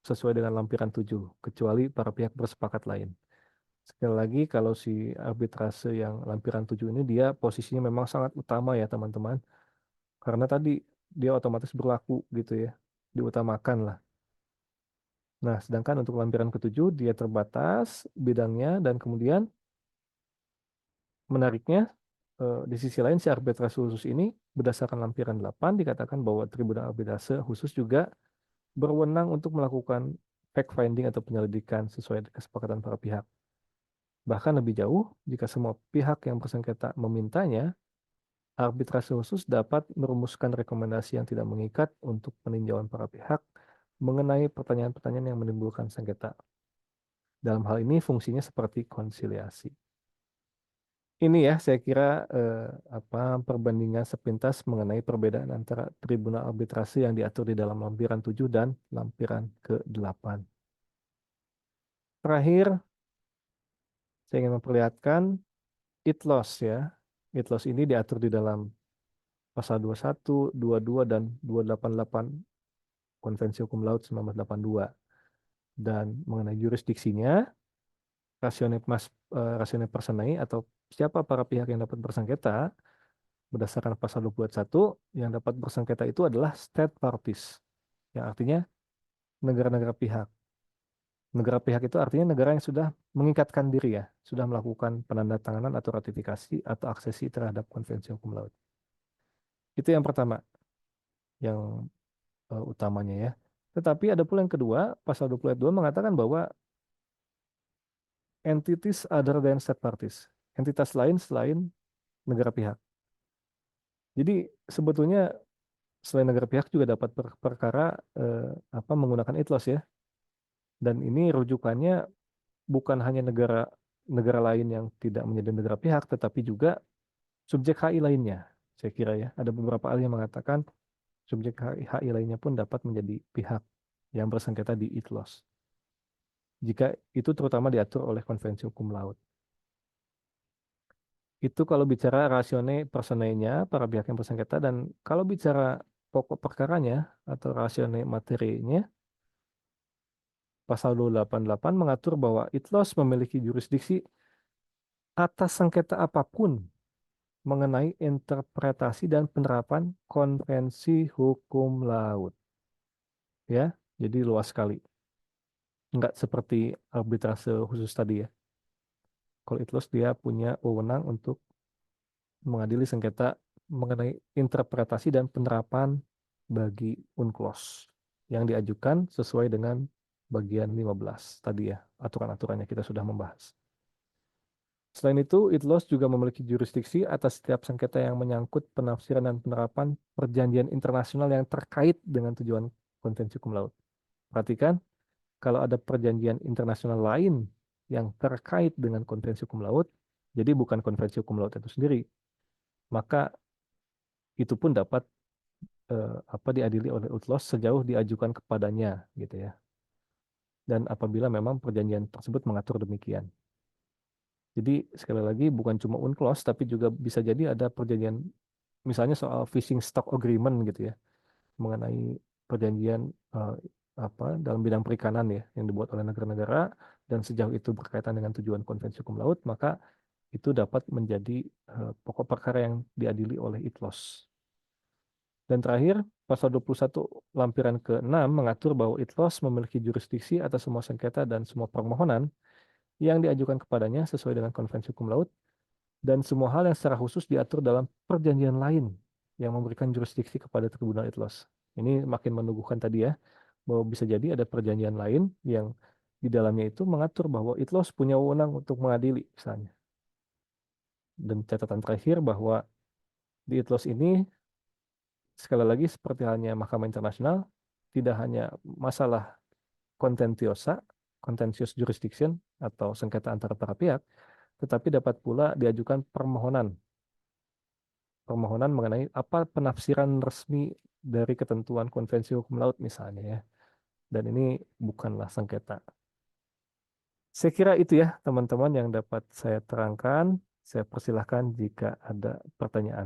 sesuai dengan lampiran 7, kecuali para pihak bersepakat lain. Sekali lagi, kalau si arbitrase yang lampiran 7 ini dia posisinya memang sangat utama ya teman-teman, karena tadi dia otomatis berlaku gitu ya, diutamakan lah. Nah, sedangkan untuk lampiran ketujuh dia terbatas bidangnya dan kemudian menariknya di sisi lain si arbitrase khusus ini berdasarkan lampiran 8 dikatakan bahwa tribunal arbitrase khusus juga berwenang untuk melakukan fact finding atau penyelidikan sesuai kesepakatan para pihak. Bahkan lebih jauh, jika semua pihak yang bersengketa memintanya, arbitrase khusus dapat merumuskan rekomendasi yang tidak mengikat untuk peninjauan para pihak mengenai pertanyaan-pertanyaan yang menimbulkan sengketa. Dalam hal ini fungsinya seperti konsiliasi. Ini ya saya kira apa perbandingan sepintas mengenai perbedaan antara tribunal arbitrase yang diatur di dalam lampiran 7 dan lampiran ke-8. Terakhir, saya ingin memperlihatkan ITLOS ya. ITLOS ini diatur di dalam pasal 21, 22 dan 288 Konvensi Hukum Laut 1982. Dan mengenai jurisdiksinya, rationem personae atau siapa para pihak yang dapat bersengketa, berdasarkan pasal 21 yang dapat bersengketa itu adalah state parties, yang artinya negara-negara pihak. Negara pihak itu artinya negara yang sudah mengikatkan diri ya, sudah melakukan penandatanganan atau ratifikasi atau aksesi terhadap konvensi hukum laut. Itu yang pertama, yang utamanya ya. Tetapi ada pula yang kedua, pasal 20 ayat 2 mengatakan bahwa entities other than state parties, entitas lain selain negara pihak. Jadi sebetulnya selain negara pihak juga dapat perkara menggunakan ITLOS ya. Dan ini rujukannya bukan hanya negara lain yang tidak menjadi negara pihak, tetapi juga subjek HI lainnya. Saya kira ya, ada beberapa ahli yang mengatakan subjek HI lainnya pun dapat menjadi pihak yang bersengketa di ITLOS. Jika itu terutama diatur oleh Konvensi Hukum Laut. Itu kalau bicara ratione personenya, para pihak yang bersengketa, dan kalau bicara pokok perkaranya atau ratione materinya, pasal 288 mengatur bahwa ITLOS memiliki jurisdiksi atas sengketa apapun mengenai interpretasi dan penerapan konvensi hukum laut. Ya, jadi luas sekali. Enggak seperti arbitrase khusus tadi ya. Kalau ITLOS dia punya wewenang untuk mengadili sengketa mengenai interpretasi dan penerapan bagi UNCLOS yang diajukan sesuai dengan bagian 15 tadi ya, aturan-aturannya kita sudah membahas. Selain itu, ITLOS juga memiliki jurisdiksi atas setiap sengketa yang menyangkut penafsiran dan penerapan perjanjian internasional yang terkait dengan tujuan Konvensi Hukum Laut. Perhatikan, kalau ada perjanjian internasional lain yang terkait dengan Konvensi Hukum Laut, jadi bukan Konvensi Hukum Laut itu sendiri, maka itu pun dapat diadili oleh ITLOS sejauh diajukan kepadanya, gitu ya. Dan apabila memang perjanjian tersebut mengatur demikian. Jadi sekali lagi bukan cuma UNCLOS tapi juga bisa jadi ada perjanjian misalnya soal fishing stock agreement gitu ya, mengenai perjanjian dalam bidang perikanan ya yang dibuat oleh negara-negara dan sejauh itu berkaitan dengan tujuan Konvensi Hukum Laut, maka itu dapat menjadi pokok perkara yang diadili oleh ITLOS. Dan terakhir, pasal 21 lampiran ke-6 mengatur bahwa ITLOS memiliki jurisdiksi atas semua sengketa dan semua permohonan yang diajukan kepadanya sesuai dengan Konvensi Hukum Laut dan semua hal yang secara khusus diatur dalam perjanjian lain yang memberikan jurisdiksi kepada Tribunal ITLOS. Ini makin meneguhkan tadi ya, bahwa bisa jadi ada perjanjian lain yang di dalamnya itu mengatur bahwa ITLOS punya wewenang untuk mengadili misalnya. Dan catatan terakhir bahwa di ITLOS ini sekali lagi seperti halnya Mahkamah Internasional, tidak hanya masalah contentious jurisdiction atau sengketa antara para pihak, tetapi dapat pula diajukan permohonan mengenai apa penafsiran resmi dari ketentuan Konvensi Hukum Laut misalnya ya. Dan ini bukanlah sengketa. Saya kira itu ya teman-teman yang dapat saya terangkan. Saya persilahkan jika ada pertanyaan.